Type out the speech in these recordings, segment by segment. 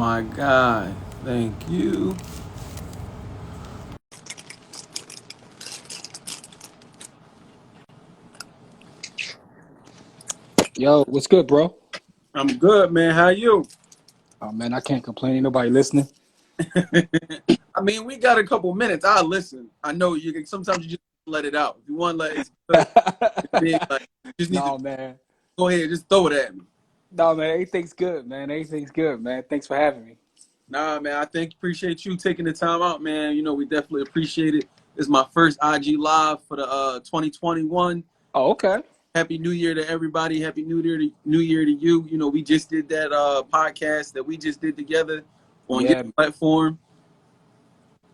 my guy. Thank you. Yo, what's good, bro? I'm good, man. How you? Oh man, I can't complain. Ain't nobody listening. I mean, we got a couple minutes. I'll listen. I know you can sometimes you just let it out. If you want to let it's good. It's big, like you just need to No man, go ahead, just throw it at me. no man. Everything's good, man. Everything's good, man. Thanks for having me. Nah, man, appreciate you taking the time out, man. You know, we definitely appreciate it. It's my first IG live for the 2021. Oh, okay. Happy New Year to everybody. Happy New Year to you. You know, we just did that podcast that we just did together on your Yeah, platform.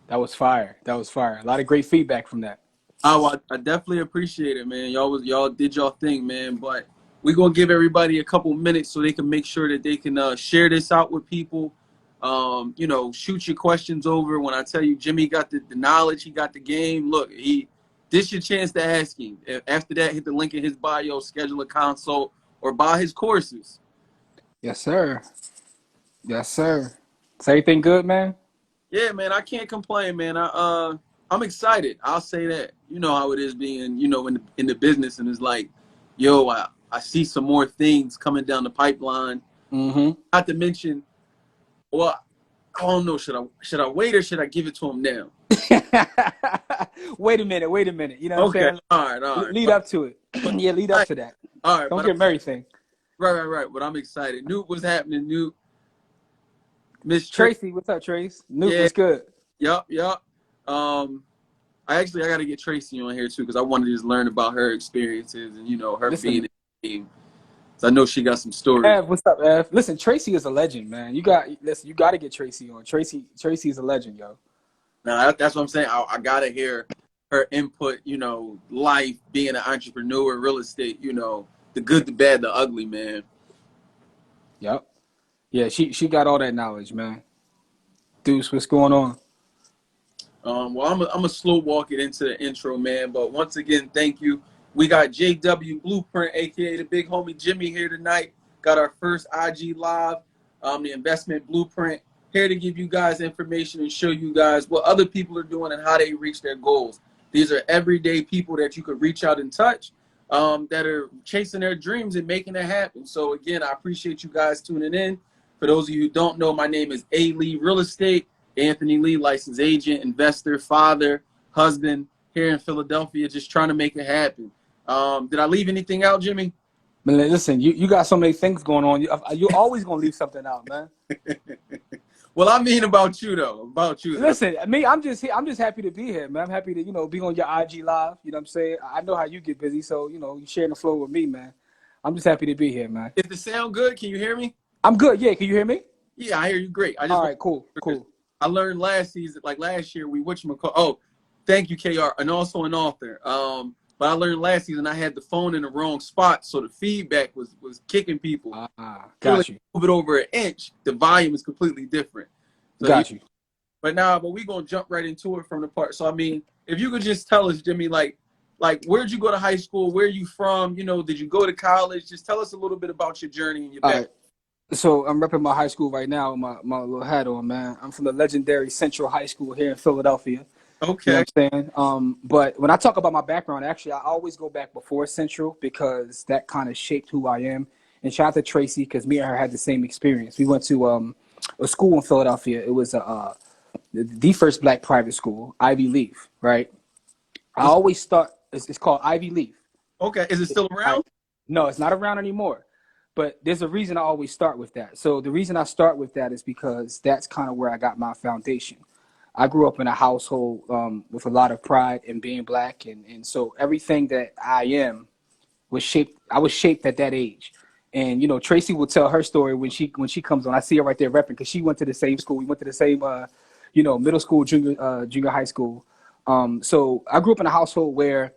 that was fire. That was fire. A lot of great feedback from that. Oh, I definitely appreciate it, man. Y'all did y'all thing, man. But we're gonna give everybody a couple minutes so they can make sure that they can share this out with people. You know, shoot your questions over. When I tell you Jimmy got the knowledge, he got the game. Look, this your chance to ask him. After that, hit the link in his bio, schedule a consult, or buy his courses. Yes, sir. Yes, sir. Is everything good, man? Yeah, man, I can't complain, man. I'm excited. I'll say that. You know how it is being, you know, in the business, and it's like, yo, I see some more things coming down the pipeline. Mm-hmm. Not to mention, well, I don't know, should I wait or should I give it to him now? Wait a minute. Wait a minute. You know what I'm Okay, saying? all right. Lead up to it. But Yeah, lead up to that. all right, Don't but give him everything. right. But I'm excited. Newt, what's happening? Newt, Miss Trick. Tracy, what's up, Trace? Newt, Yeah, what's good? yup. Um, I got to get Tracy on here too because I wanted to just learn about her experiences and you know her being Listen, in the game. So I know she got some stories. Ev, what's up, Ev? Listen, Tracy is a legend, man. You got to get Tracy on. Tracy is a legend, yo. Now that's what I'm saying. I gotta hear her input. You know, life, being an entrepreneur, real estate. You know, the good, the bad, the ugly, man. Yep. Yeah, she got all that knowledge, man. Deuce, what's going on? Well, I'm a slow walk it into the intro, man. But once again, thank you. We got JW Blueprint, aka the big homie Jimmy, here tonight. Got our first IG live, the investment blueprint. Here to give you guys information and show you guys what other people are doing and how they reach their goals. These are everyday people that you could reach out and touch, that are chasing their dreams and making it happen. So again, I appreciate you guys tuning in. For those of you who don't know, my name is A. Lee Real Estate. Anthony Lee, licensed agent, investor, father, husband here in Philadelphia, just trying to make it happen. Did I leave anything out, Jimmy? Man, listen, you got so many things going on. You're always gonna leave something out, man. Well, I mean about you though. About you though. Listen, me, I'm just here. I'm just happy to be here, man. I'm happy to be on your IG live. You know what I'm saying? I know how you get busy, so you sharing the floor with me, man. I'm just happy to be here, man. Is the sound good? Can you hear me? I'm good. Yeah, can you hear me? Yeah, I hear you great. I just All right, cool. I learned last season, like last year, we whatchamacallit. Oh, thank you, KR, and also an author. But I learned last season I had the phone in the wrong spot, so the feedback was kicking people. Got you. Move it over an inch, the volume is completely different. So Got you. But we gonna jump right into it from the part. So I mean, if you could just tell us, Jimmy, like where'd you go to high school? Where are you from? You know, did you go to college? Just tell us a little bit about your journey and your All background. right. So I'm repping my high school right now with my little hat on, man. I'm from the legendary Central High School here in Philadelphia. You know Okay. what I'm saying? But when I talk about my background, actually, I always go back before Central because that kind of shaped who I am. And shout out to Tracy because me and her had the same experience. We went to a school in Philadelphia. It was the first black private school, Ivy Leaf, right? I always start. It's called Ivy Leaf. Okay. Is it still around? No, it's not around anymore. But there's a reason I always start with that. So the reason I start with that is because that's kind of where I got my foundation. I grew up in a household with a lot of pride in being black, and so everything that I am was shaped. I was shaped at that age, and Tracy will tell her story when she comes on. I see her right there repping because she went to the same school. We went to the same middle school, junior high school. So I grew up in a household where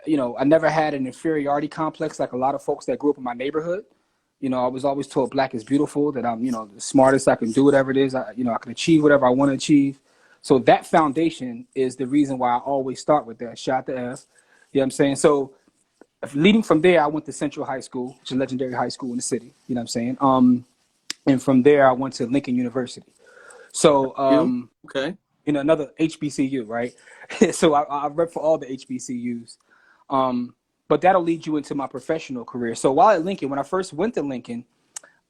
I never had an inferiority complex like a lot of folks that grew up in my neighborhood. I was always told black is beautiful, that I'm, the smartest, I can do whatever it is. I can achieve whatever I want to achieve. So that foundation is the reason why I always start with that. Shout to F. You know what I'm saying? So leading from there, I went to Central High School, which is a legendary high school in the city. You know what I'm saying? and from there I went to Lincoln University. So You okay? in another HBCU, right? So I read for all the HBCUs. But that'll lead you into my professional career. So while at Lincoln, when I first went to Lincoln,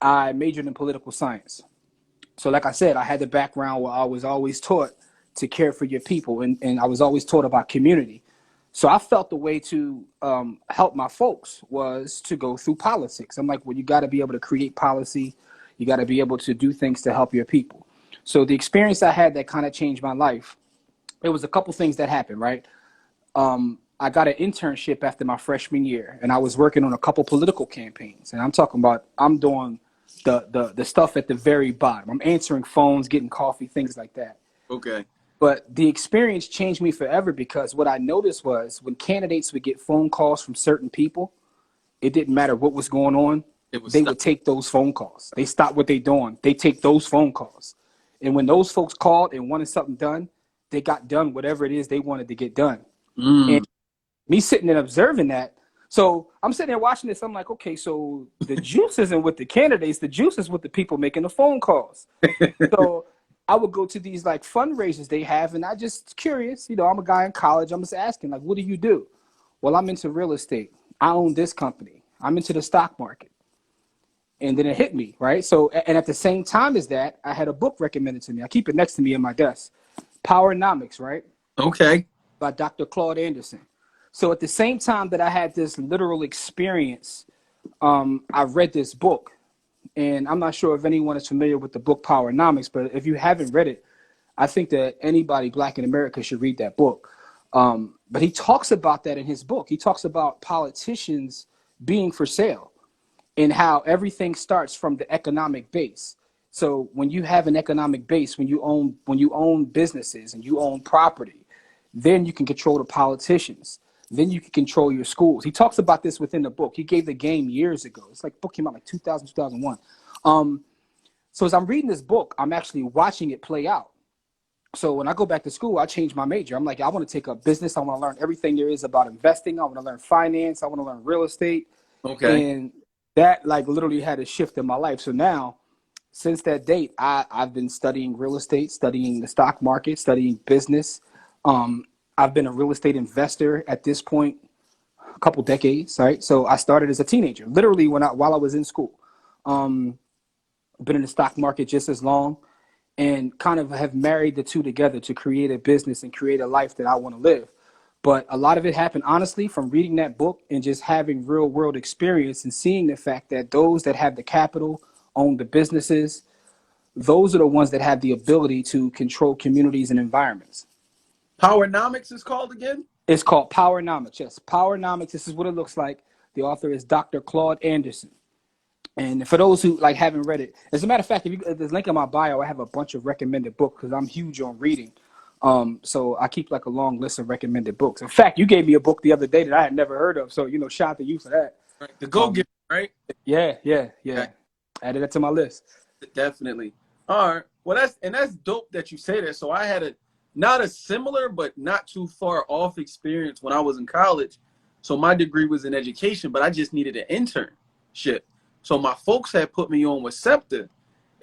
I majored in political science. So like I said, I had the background where I was always taught to care for your people, and I was always taught about community. So I felt the way to help my folks was to go through politics. I'm like, well, you got to be able to create policy. You got to be able to do things to help your people. So the experience I had that kind of changed my life, it was a couple things that happened, right? I got an internship after my freshman year, and I was working on a couple political campaigns. And I'm talking about I'm doing the stuff at the very bottom. I'm answering phones, getting coffee, things like that. Okay. But the experience changed me forever because what I noticed was when candidates would get phone calls from certain people, it didn't matter what was going on. They would take those phone calls. They stop what they're doing. They take those phone calls. And when those folks called and wanted something done, they got done whatever it is they wanted to get done. And me sitting and observing that. So I'm sitting there watching this. I'm like, okay, so the juice isn't with the candidates. The juice is with the people making the phone calls. So I would go to these like fundraisers they have, and I just curious, I'm a guy in college. I'm just asking, like, what do you do? Well, I'm into real estate. I own this company. I'm into the stock market. And then it hit me, right? So, and at the same time as that, I had a book recommended to me. I keep it next to me in my desk. Powernomics, right? Okay. By Dr. Claude Anderson. So at the same time that I had this literal experience, I read this book. And I'm not sure if anyone is familiar with the book Powernomics, but if you haven't read it, I think that anybody Black in America should read that book. But he talks about that in his book. He talks about politicians being for sale and how everything starts from the economic base. So when you have an economic base, when you own businesses and you own property, then you can control the politicians. Then you can control your schools. He talks about this within the book. He gave the game years ago. It's like book came out like 2000, 2001. So as I'm reading this book, I'm actually watching it play out. So when I go back to school, I change my major. I'm like, I want to take up business. I want to learn everything there is about investing. I want to learn finance. I want to learn real estate. Okay. And that like literally had a shift in my life. So now, since that date, I've been studying real estate, studying the stock market, studying business. I've been a real estate investor at this point, a couple decades, right? So I started as a teenager, literally while I was in school. Been in the stock market just as long, and kind of have married the two together to create a business and create a life that I want to live. But a lot of it happened, honestly, from reading that book and just having real world experience and seeing the fact that those that have the capital, own the businesses, those are the ones that have the ability to control communities and environments. Powernomics is called again? It's called Powernomics. Yes, Powernomics. This is what it looks like. The author is Dr. Claude Anderson. And for those who like haven't read it, as a matter of fact, if there's a link in my bio, I have a bunch of recommended books because I'm huge on reading. So I keep like a long list of recommended books. In fact, you gave me a book the other day that I had never heard of. So, shout out to you for that. Right. The Go-Getter, right? Yeah. Okay. Added that to my list. Definitely. All right. Well, that's dope that you say that. So I had not a similar, but not too far off experience when I was in college. So my degree was in education, but I just needed an internship. So my folks had put me on with SEPTA.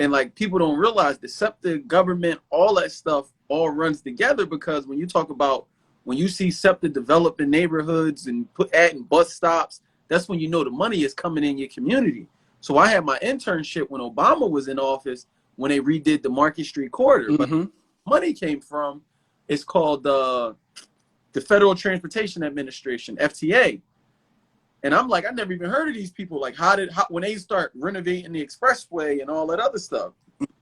And like people don't realize the SEPTA, government, all that stuff all runs together, because when you see SEPTA develop in neighborhoods and adding bus stops, that's when you know the money is coming in your community. So I had my internship when Obama was in office when they redid the Market Street corridor. Mm-hmm. But money came from, it's called the Federal Transportation Administration, FTA. And I'm like, I never even heard of these people. Like, when they start renovating the expressway and all that other stuff,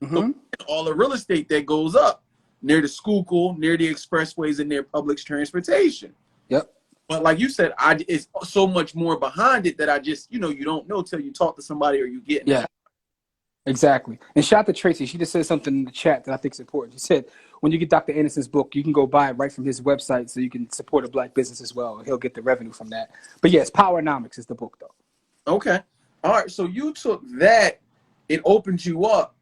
so all the real estate that goes up near the Schuylkill, near the expressways, and near public transportation. Yep. But like you said, it's so much more behind it that I just, you don't know till you talk to somebody or you get in. Yeah. Exactly. And shout out to Tracy. She just said something in the chat that I think is important. She said, when you get Dr. Anderson's book, you can go buy it right from his website so you can support a Black business as well. He'll get the revenue from that. But yes, Powernomics is the book, though. Okay. All right. So you took that, it opened you up,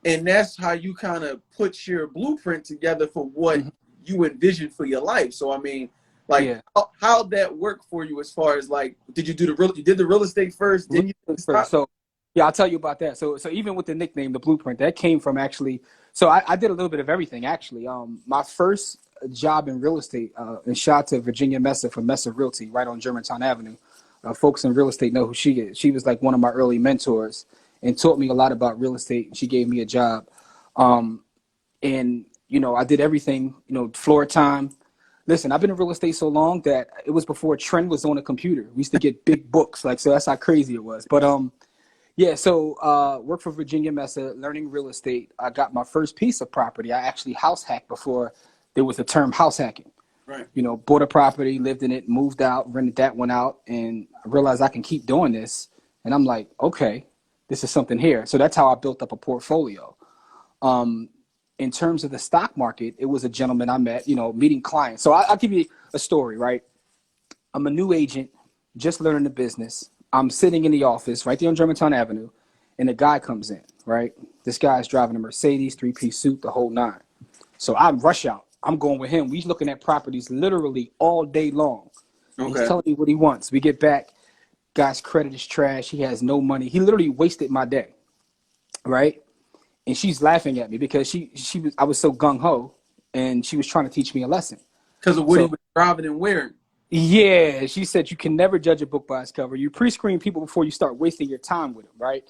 and that's how you kind of put your blueprint together for what you envisioned for your life. So, I mean, like, how'd that work for you as far as like, you did the real estate first? Didn't you? So Yeah, I'll tell you about that. So even with the nickname, the Blueprint, that came from actually. So I did a little bit of everything actually. My first job in real estate, and shout out to Virginia Mesa from Mesa Realty, right on Germantown Avenue. Folks in real estate know who she is. She was like one of my early mentors and taught me a lot about real estate. She gave me a job, and I did everything. Floor time. Listen, I've been in real estate so long that it was before Trend was on a computer. We used to get big books, like, so that's how crazy it was. But yeah, so worked for Virginia Mesa, learning real estate. I got my first piece of property. I actually house hacked before there was the term house hacking. Right. Bought a property, lived in it, moved out, rented that one out, and I realized I can keep doing this. And I'm like, okay, this is something here. So that's how I built up a portfolio. In terms of the stock market, it was a gentleman I met, meeting clients. So I'll give you a story, right? I'm a new agent, just learning the business. I'm sitting in the office right there on Germantown Avenue, and a guy comes in, right? This guy's driving a Mercedes, three-piece suit, the whole nine. So I rush out. I'm going with him. We looking at properties literally all day long. And he's Okay. telling me what he wants. We get back. Guy's credit is trash. He has no money. He literally wasted my day, right? And she's laughing at me because I was so gung ho, and she was trying to teach me a lesson. Because of what he So was driving and wearing. yeah, she said you can never judge a book by its cover. You pre-screen people before you start wasting your time with them, right?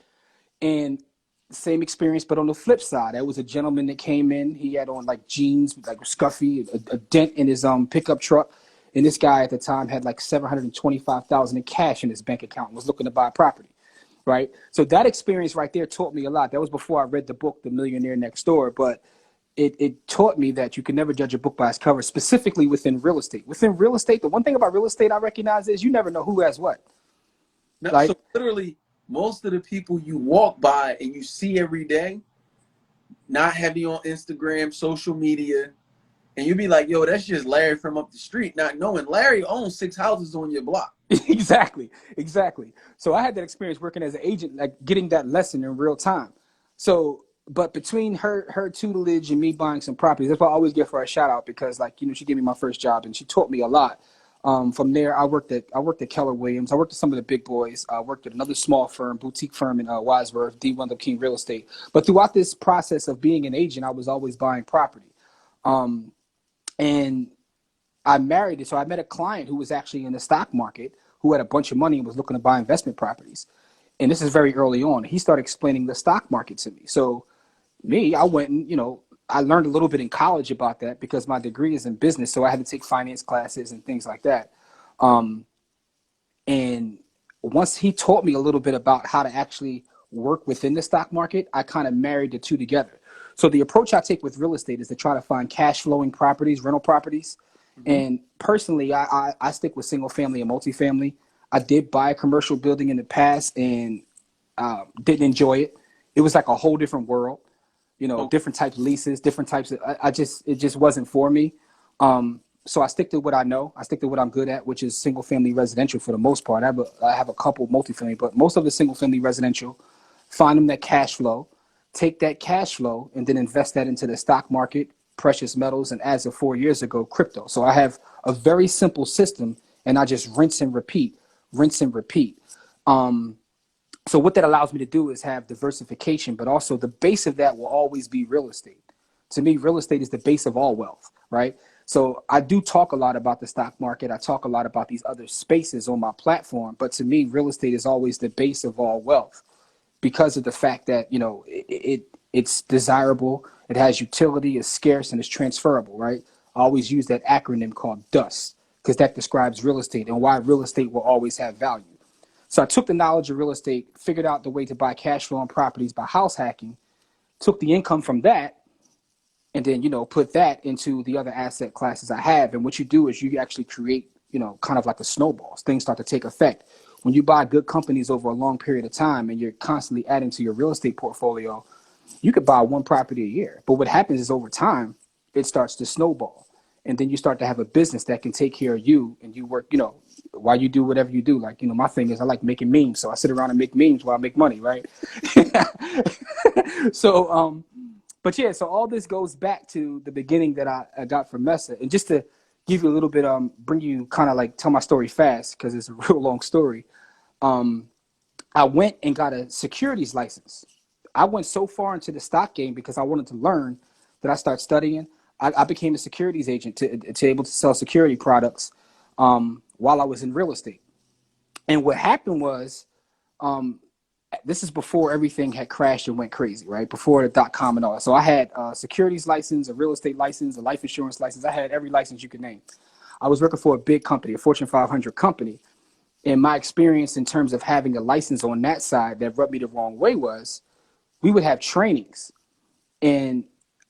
And same experience, but on the flip side, there was a gentleman that came in. He had on like jeans, like scuffy, a dent in his pickup truck. And this guy at the time had like 725,000 in cash in his bank account and was looking to buy property, right? So that experience right there taught me a lot. That was before I read the book, The Millionaire Next Door, but it taught me that you can never judge a book by its cover, specifically within real estate. Within real estate, the one thing about real estate I recognize is you never know who has what. Now, Like, so literally, most of the people you walk by and you see every day, not heavy on Instagram, social media, and you be like, yo, that's just Larry from up the street, not knowing Larry owns 6 houses on your block. exactly. So I had that experience working as an agent, like getting that lesson in real time. So, but between her tutelage and me buying some properties, that's why I always give her a shout out because, like, she gave me my first job and she taught me a lot. From there, I worked at Keller Williams. I worked at some of the big boys. I worked at another small firm, boutique firm in Wadsworth, D. Wendell King Real Estate. But throughout this process of being an agent, I was always buying property. And I married it. So I met a client who was actually in the stock market who had a bunch of money and was looking to buy investment properties. And this is very early on. He started explaining the stock market to me. So I went and, I learned a little bit in college about that because my degree is in business. So I had to take finance classes and things like that. And once he taught me a little bit about how to actually work within the stock market, I kind of married the two together. So the approach I take with real estate is to try to find cash flowing properties, rental properties. Mm-hmm. And personally, I stick with single family and multifamily. I did buy a commercial building in the past and didn't enjoy it. It was like a whole different world, different types of leases, different types of, it just wasn't for me. So I stick to what I know. I stick to what I'm good at, which is single family residential for the most part. I have a couple multifamily, but most of the single family residential, find them that cash flow, take that cash flow and then invest that into the stock market, precious metals, and as of 4 years ago, crypto. So I have a very simple system and I just rinse and repeat. So what that allows me to do is have diversification, but also the base of that will always be real estate. To me, real estate is the base of all wealth, right? So I do talk a lot about the stock market. I talk a lot about these other spaces on my platform, but to me, real estate is always the base of all wealth because of the fact that, it's desirable, it has utility, it's scarce, and it's transferable, right? I always use that acronym called DUST because that describes real estate and why real estate will always have value. So I took the knowledge of real estate, figured out the way to buy cash flow on properties by house hacking, took the income from that, and then, put that into the other asset classes I have. And what you do is you actually create, kind of like a snowball. Things start to take effect. When you buy good companies over a long period of time and you're constantly adding to your real estate portfolio, you could buy one property a year. But what happens is over time, it starts to snowball. And then you start to have a business that can take care of you and you work, while you do whatever you do. Like, my thing is I like making memes. So I sit around and make memes while I make money, right? So, but yeah, so all this goes back to the beginning that I got from Mesa. And just to give you a little bit, bring you kind of like tell my story fast because it's a real long story. I went and got a securities license. I went so far into the stock game because I wanted to learn that I started studying. I became a securities agent to able to sell security products while I was in real estate. And what happened was, this is before everything had crashed and went crazy, right? Before the .com and all that. So I had a securities license, a real estate license, a life insurance license. I had every license you could name. I was working for a big company, a Fortune 500 company. And my experience in terms of having a license on that side that rubbed me the wrong way was we would have trainings. And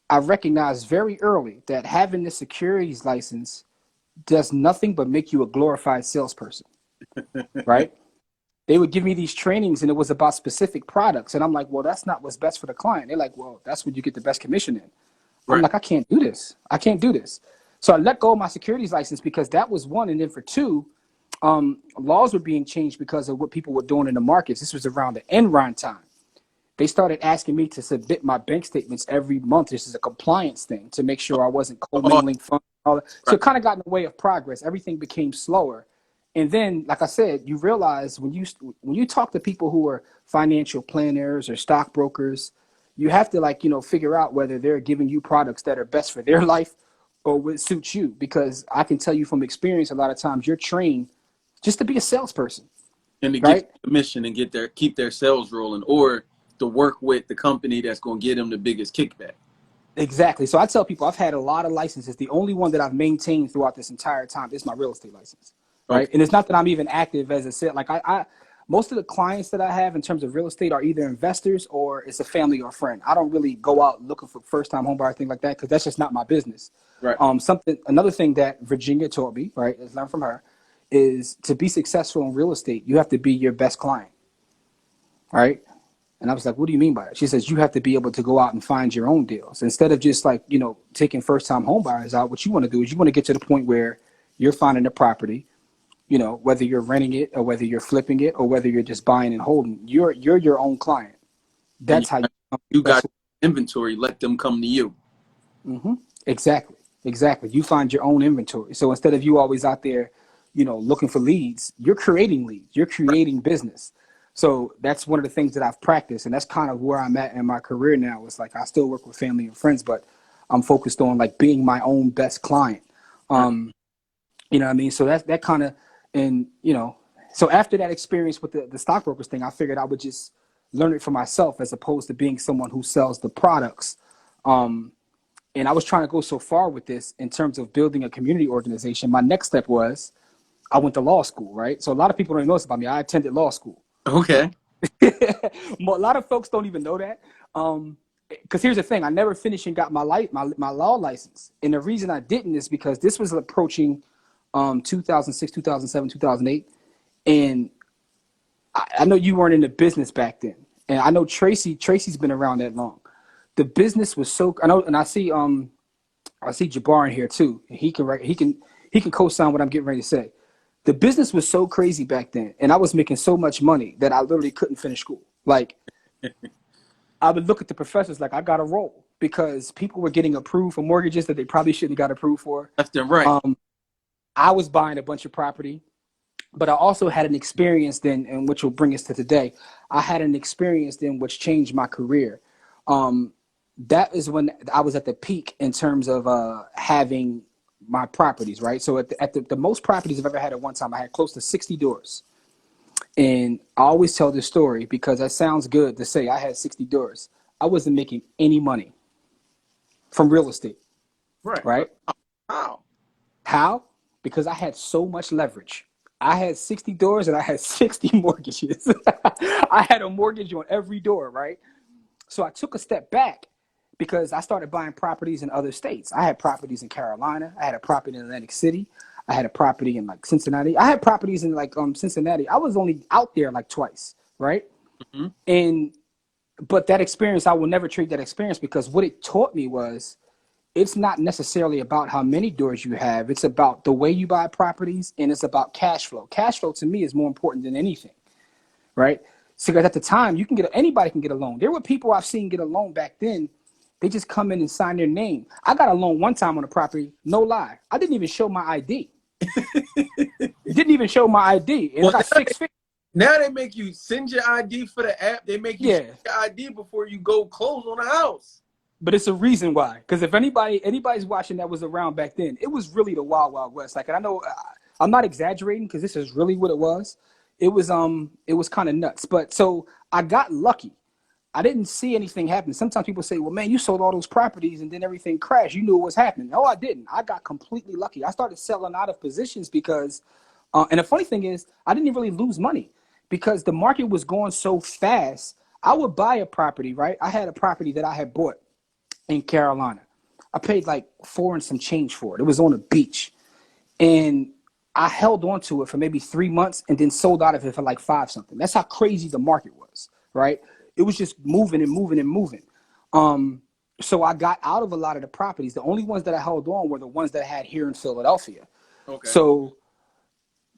I recognized very early that having the securities license does nothing but make you a glorified salesperson, right? They would give me these trainings and it was about specific products. And I'm like, well, that's not what's best for the client. They're like, well, that's what you get the best commission in. I'm like, I can't do this. I can't do this. So I let go of my securities license because that was one. And then for two, laws were being changed because of what people were doing in the markets. This was around the Enron time. They started asking me to submit my bank statements every month. This is a compliance thing to make sure I wasn't commingling funds. All that. So it kind of got in the way of progress. Everything became slower. And then, like I said, you realize when you talk to people who are financial planners or stockbrokers, you have to figure out whether they're giving you products that are best for their life or what suits you. Because I can tell you from experience, a lot of times you're trained just to be a salesperson. And to right? get commission and keep their sales rolling, or to work with the company that's going to get them the biggest kickback. Exactly. So I tell people I've had a lot of licenses. The only one that I've maintained throughout this entire time is my real estate license. Right. Okay. And it's not that I'm even active as a sale. Like I most of the clients that I have in terms of real estate are either investors or it's a family or a friend. I don't really go out looking for first time home buyer, thing like that, because that's just not my business. Right. Another thing that Virginia taught me, right, is learn from her, is to be successful in real estate, you have to be your best client. Right. And I was like, what do you mean by it? She says, you have to be able to go out and find your own deals. Instead of just taking first time home buyers out, what you want to do is you want to get to the point where you're finding a property, whether you're renting it or whether you're flipping it or whether you're just buying and holding, you're your own client. That's how you got inventory. Let them come to you. Mm-hmm. Exactly. You find your own inventory. So instead of you always out there, looking for leads, you're creating leads. You're creating business. So that's one of the things that I've practiced, and that's kind of where I'm at in my career now. It's like I still work with family and friends, but I'm focused on being my own best client. You know what I mean? So that kind of, and so after that experience with the stockbrokers thing, I figured I would just learn it for myself as opposed to being someone who sells the products. And I was trying to go so far with this in terms of building a community organization. My next step was I went to law school, right? So a lot of people don't know this about me. I attended law school. Okay. A lot of folks don't even know that. Because here's the thing, I never finished and got my law license. And the reason I didn't is because this was approaching 2006, 2007, 2008. And I know you weren't in the business back then. And I know Tracy's been around that long. The business was so, I know, and I see Jabbar in here too. He can co-sign what I'm getting ready to say. The business was so crazy back then, and I was making so much money that I literally couldn't finish school. Like, I would look at the professors like I got to roll because people were getting approved for mortgages that they probably shouldn't have got approved for. Left and right. I was buying a bunch of property, but I also had an experience then, and which will bring us to today. I had an experience then which changed my career. That is when I was at the peak in terms of having my properties, right? So at the most properties I've ever had at one time, I had close to 60 doors. And I always tell this story because that sounds good to say I had 60 doors. I wasn't making any money from real estate. Right? How? Because I had so much leverage. I had 60 doors and I had 60 mortgages. I had a mortgage on every door, right? So I took a step back because I started buying properties in other states. I had properties in Carolina. I had a property in Atlantic City. I had a property in Cincinnati. I had properties in Cincinnati. I was only out there twice, right? Mm-hmm. But that experience, I will never trade that experience because what it taught me was it's not necessarily about how many doors you have. It's about the way you buy properties, and it's about cash flow. Cash flow to me is more important than anything, right? So because at the time, anybody can get a loan. There were people I've seen get a loan back then. They just come in and sign their name. I got a loan one time on a property, no lie. I didn't even show my ID. It didn't even show my ID. And I got 6 figures. Now they make you send your ID for the app. They make you Yeah. send your ID before you go close on a house. But it's a reason why. Because if anybody's watching that was around back then, it was really the Wild Wild West. Like, and I know I'm not exaggerating because this is really what it was. It was kind of nuts. But so I got lucky. I didn't see anything happen. Sometimes people say, well, man, you sold all those properties and then everything crashed. You knew what was happening. No, I didn't. I got completely lucky. I started selling out of positions because, and the funny thing is, I didn't really lose money because the market was going so fast. I would buy a property, right? I had a property that I had bought in Carolina. I paid like $4 and some change for it. It was on a beach. And I held on to it for maybe 3 months and then sold out of it for like 5 something. That's how crazy the market was, right? It was just moving and moving and moving. So I got out of a lot of the properties. The only ones that I held on were the ones that I had here in Philadelphia. Okay. So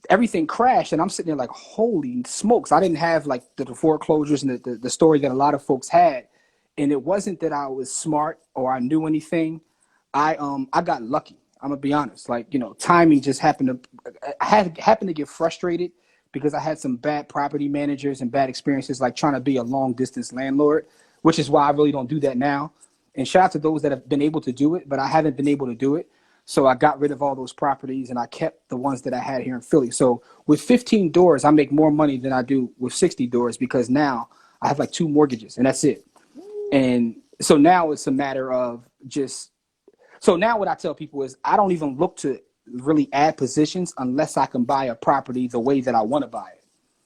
everything crashed and I'm sitting there like, holy smokes. I didn't have like the foreclosures and the story that a lot of folks had. And it wasn't that I was smart or I knew anything. I got lucky. I'm gonna be honest. Like, you know, timing just happened to get frustrated because I had some bad property managers and bad experiences, like trying to be a long distance landlord, which is why I really don't do that now. And shout out to those that have been able to do it, but I haven't been able to do it. So I got rid of all those properties and I kept the ones that I had here in Philly. So with 15 doors, I make more money than I do with 60 doors because now I have like 2 mortgages and that's it. And so now it's a matter of just, so now what I tell people is I don't even look to really add positions unless I can buy a property the way that I want to buy it,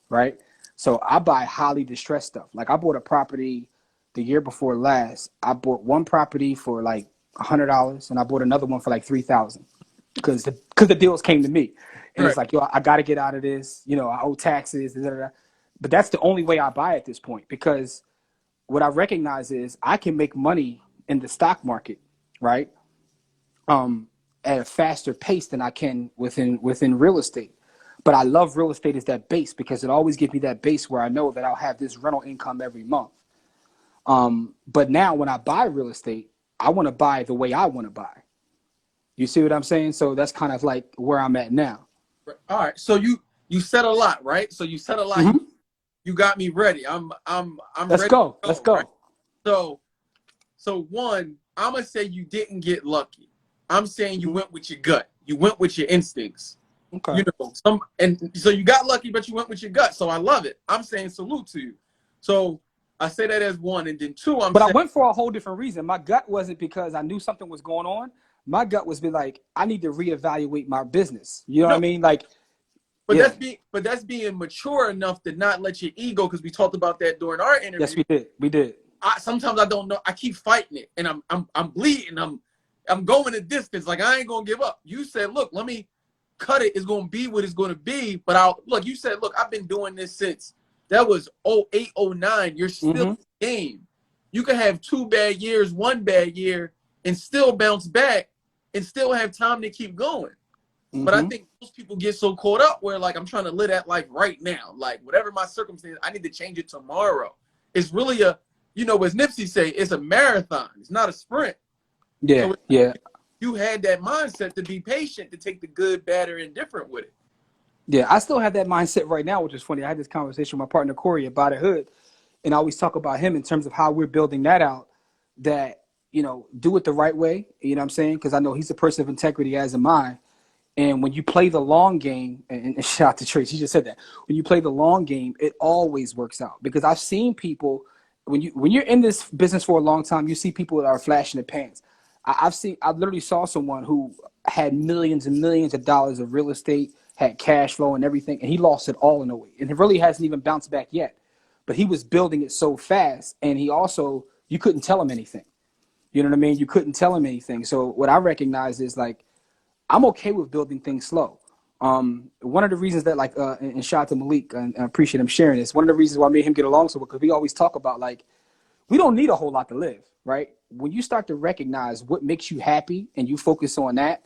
right? So I buy highly distressed stuff. Like I bought a property the year before last. I bought one property for like $100 and I bought another one for like $3,000 because the deals came to me. And It's like, yo, I got to get out of this. You know, I owe taxes. Da, da, da. But that's the only way I buy at this point because what I recognize is I can make money in the stock market, right? At a faster pace than I can within real estate. But I love real estate as that base because it always gives me that base where I know that I'll have this rental income every month. But now when I buy real estate, I want to buy the way I want to buy. You see what I'm saying? So that's kind of like where I'm at now. All right. So you said a lot, right? So you said a lot. Mm-hmm. You got me ready. I'm Let's ready go. to Let's go. Right? So one, I'm gonna say you didn't get lucky. I'm saying you went with your gut. You went with your instincts. Okay. You know, and so you got lucky, but you went with your gut. So I love it. I'm saying salute to you. So I say that as one, and then two, But I went for a whole different reason. My gut wasn't because I knew something was going on. My gut was be like, I need to reevaluate my business. You know what I mean? Like, but yeah. that's being mature enough to not let your ego, because we talked about that during our interview. Yes, we did. We did. Sometimes I don't know. I keep fighting it, and I'm bleeding. I'm going a distance. Like I ain't gonna give up. You said, look, let me cut it. It's gonna be what it's gonna be. But look. You said, look, I've been doing this since that was 08, 09. You're still in the game. You can have 2 bad years, 1 bad year, and still bounce back, and still have time to keep going. But I think most people get so caught up where, like, I'm trying to live that life right now. Like, whatever my circumstance, I need to change it tomorrow. It's really as Nipsey say, it's a marathon. It's not a sprint. Yeah, so yeah. You had that mindset to be patient, to take the good, bad, or indifferent with it. Yeah, I still have that mindset right now, which is funny. I had this conversation with my partner, Corey, about a hood. And I always talk about him in terms of how we're building that out, that, do it the right way. You know what I'm saying? Because I know he's a person of integrity, as am I. And when you play the long game, and shout out to Trace, he just said that. When you play the long game, it always works out. Because I've seen people, when you're in this business for a long time, you see people that are flashing the pants. I literally saw someone who had millions and millions of dollars of real estate, had cash flow and everything, and he lost it all in a way. And it really hasn't even bounced back yet. But he was building it so fast, and you couldn't tell him anything. You know what I mean? You couldn't tell him anything. So what I recognize is, like, I'm okay with building things slow. One of the reasons that, like, and shout out to Malik, and I appreciate him sharing this. One of the reasons why me and him get along so well, because we always talk about, like, we don't need a whole lot to live, right? When you start to recognize what makes you happy and you focus on that,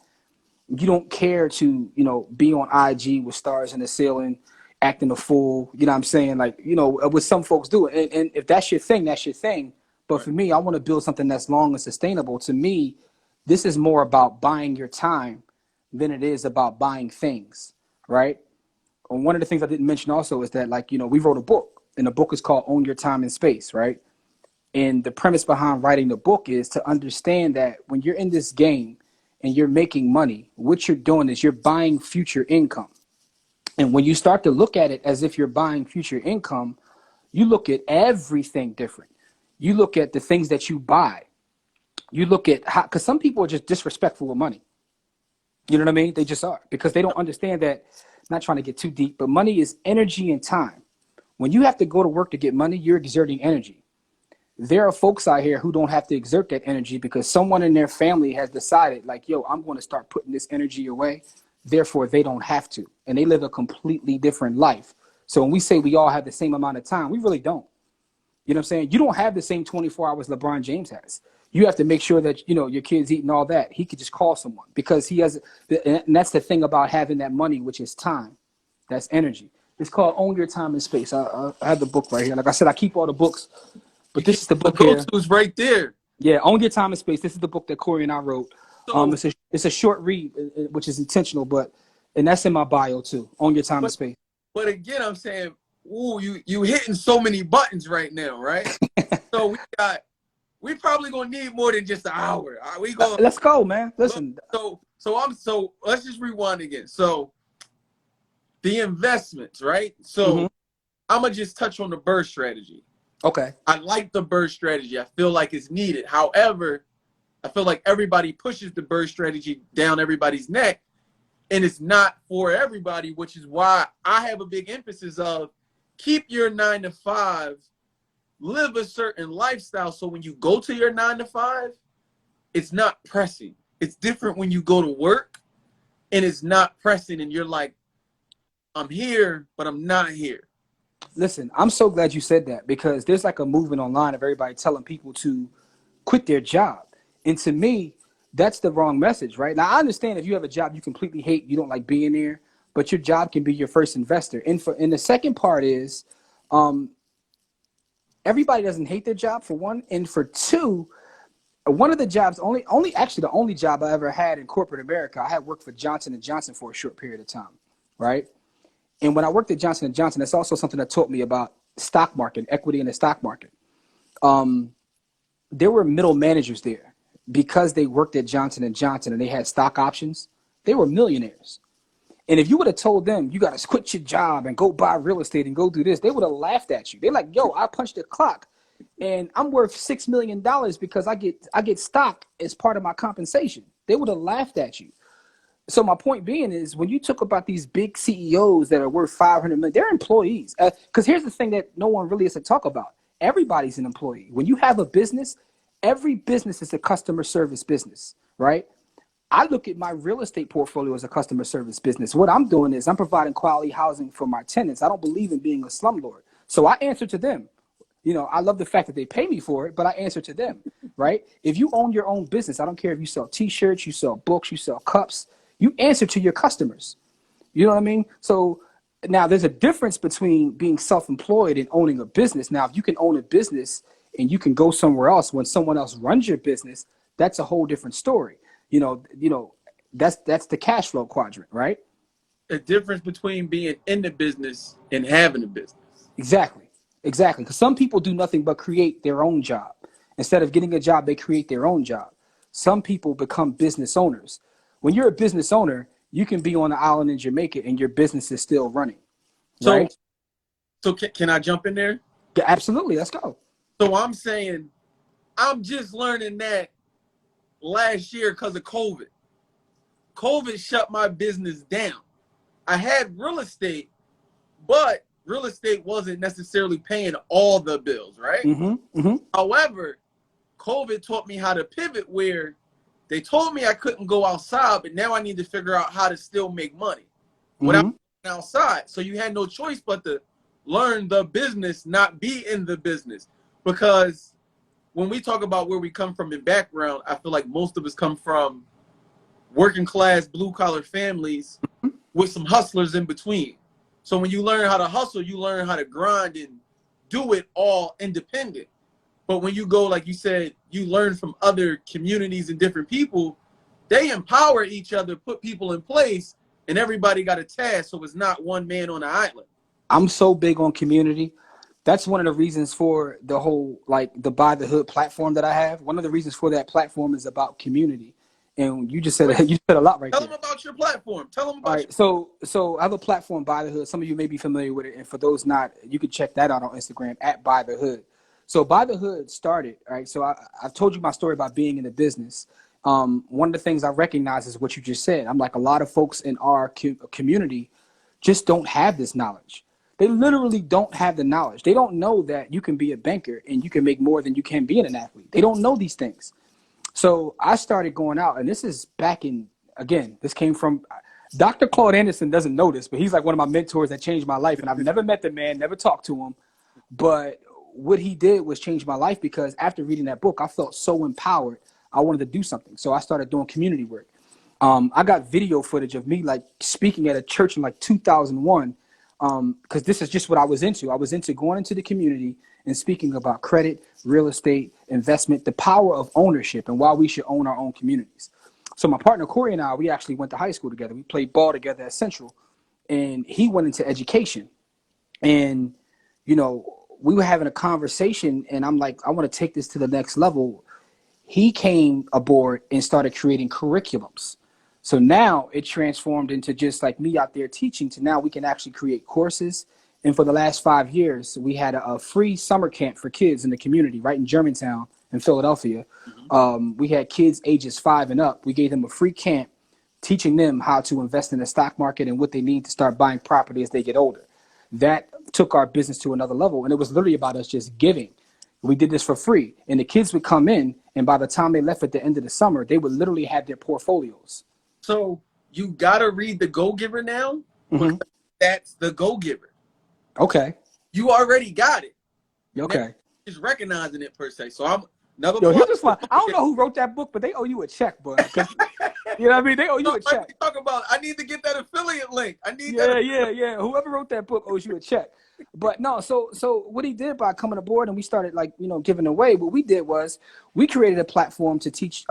you don't care to, be on IG with stars in the ceiling, acting a fool. You know what I'm saying? Like, what some folks do. And if that's your thing, that's your thing. But for me, I want to build something that's long and sustainable. To me, this is more about buying your time than it is about buying things, right? one of the things I didn't mention also is that, like, you know, we wrote a book, and the book is called Own Your Time and Space, right? And the premise behind writing the book is to understand that when you're in this game and you're making money, what you're doing is you're buying future income. And when you start to look at it as if you're buying future income, you look at everything different. You look at the things that you buy. You look at how, because some people are just disrespectful with money. You know what I mean? They just are, because they don't understand that. Not trying to get too deep, but money is energy and time. When you have to go to work to get money, you're exerting energy. There are folks out here who don't have to exert that energy because someone in their family has decided, like, yo, I'm going to start putting this energy away. Therefore, they don't have to. And they live a completely different life. So when we say we all have the same amount of time, we really don't. You know what I'm saying? You don't have the same 24 hours LeBron James has. You have to make sure that, you know, your kid's eating all that. He could just call someone because he has, and that's the thing about having that money, which is time. That's energy. It's called Own Your Time and Space. I have the book right here. Like I said, I keep all the books, but this is the book here. Go-to's right there. Yeah, Own Your Time and Space. This is the book that Corey and I wrote. So, It's a short read, which is intentional, and that's in my bio too. Own Your Time and Space. But again, I'm saying, ooh, you hitting so many buttons right now, right? So we probably gonna need more than just an hour. Let's go, man. Listen. So let's just rewind again. So the investments, right? So I'm gonna just touch on the BRRRR strategy. Okay. I like the BRRRR strategy. I feel like it's needed. However, I feel like everybody pushes the BRRRR strategy down everybody's neck, and it's not for everybody, which is why I have a big emphasis of keep your 9 to 5, live a certain lifestyle. So when you go to your 9 to 5, it's not pressing. It's different when you go to work and it's not pressing and you're like, I'm here, but I'm not here. Listen, I'm so glad you said that because there's like a movement online of everybody telling people to quit their job. And to me, that's the wrong message, right? Now, I understand if you have a job you completely hate, you don't like being there, but your job can be your first investor. And the second part is everybody doesn't hate their job, for one. And for two, one of the jobs, actually the only job I ever had in corporate America, I had worked for Johnson & Johnson for a short period of time, right? And when I worked at Johnson & Johnson, that's also something that taught me about stock market, equity in the stock market. There were middle managers there because they worked at Johnson & Johnson and they had stock options. They were millionaires. And if you would have told them, you got to quit your job and go buy real estate and go do this, they would have laughed at you. They're like, yo, I punched the clock and I'm worth $6 million because I get stock as part of my compensation. They would have laughed at you. So my point being is when you talk about these big CEOs that are worth 500 million, they're employees. Because here's the thing that no one really has to talk about. Everybody's an employee. When you have a business, every business is a customer service business, right? I look at my real estate portfolio as a customer service business. What I'm doing is I'm providing quality housing for my tenants. I don't believe in being a slumlord. So I answer to them. You know, I love the fact that they pay me for it, but I answer to them, right? If you own your own business, I don't care if you sell T-shirts, you sell books, you sell cups, you answer to your customers. You know what I mean? So now there's a difference between being self-employed and owning a business. Now, if you can own a business and you can go somewhere else when someone else runs your business, that's a whole different story. You know, that's the cash flow quadrant, right? The difference between being in the business and having a business. Exactly. Because some people do nothing but create their own job. Instead of getting a job, they create their own job. Some people become business owners. When you're a business owner, you can be on an island in Jamaica and your business is still running. Right? So can I jump in there? Yeah, absolutely. Let's go. So I'm saying I'm just learning that last year because of COVID. COVID shut my business down. I had real estate, but real estate wasn't necessarily paying all the bills, right? However, COVID taught me how to pivot where they told me I couldn't go outside, but now I need to figure out how to still make money without going outside. So you had no choice but to learn the business, not be in the business. Because when we talk about where we come from in background, I feel like most of us come from working class, blue collar families with some hustlers in between. So when you learn how to hustle, you learn how to grind and do it all independent. But when you go, like you said, you learn from other communities and different people, they empower each other, put people in place, and everybody got a task, so it's not one man on the island. I'm so big on community. That's one of the reasons for the whole like the Buy the Hood platform that I have. One of the reasons for that platform is about community. And you just said Wait, you said a lot right tell there. them about your platform. Tell them All about right, so I have a platform, Buy the Hood. Some of you may be familiar with it, and for those not, you can check that out on Instagram at Buy the Hood. So Buy the Hood started, all right. So I've told you my story about being in the business. One of the things I recognize is what you just said. I'm like a lot of folks in our community just don't have this knowledge. They literally don't have the knowledge. They don't know that you can be a banker and you can make more than you can being an athlete. They don't know these things. So I started going out, and this is back in, again, this came from Dr. Claude Anderson doesn't know this, but he's like one of my mentors that changed my life. And I've never met the man, never talked to him. But what he did was change my life because after reading that book, I felt so empowered. I wanted to do something. So I started doing community work. I got video footage of me like speaking at a church in like 2001 because this is just what I was into. I was into going into the community and speaking about credit, real estate, investment, the power of ownership, and why we should own our own communities. So my partner Corey and I, we actually went to high school together. We played ball together at Central, and he went into education. And, you know, we were having a conversation, and I'm like, I want to take this to the next level. He came aboard and started creating curriculums. So now it transformed into just like me out there teaching to now we can actually create courses. And for the last 5 years, we had a free summer camp for kids in the community right in Germantown in Philadelphia. We had kids ages 5 and up. We gave them a free camp teaching them how to invest in the stock market and what they need to start buying property as they get older. That took our business to another level. And it was literally about us just giving. We did this for free. And the kids would come in, and by the time they left at the end of the summer, they would literally have their portfolios. So you gotta read The Go-Giver now. Mm-hmm. That's The Go-Giver. Okay. You already got it. Okay. Just recognizing it per se. So I'm another. Yo, here's one. I don't know who wrote that book, but they owe you a check, bud. You know what I mean? They owe you a check. Talk about. I need to get that affiliate link. I need. Yeah. Whoever wrote that book owes you a check. But no, so what he did by coming aboard and we started like, you know, giving away, what we did was we created a platform to teach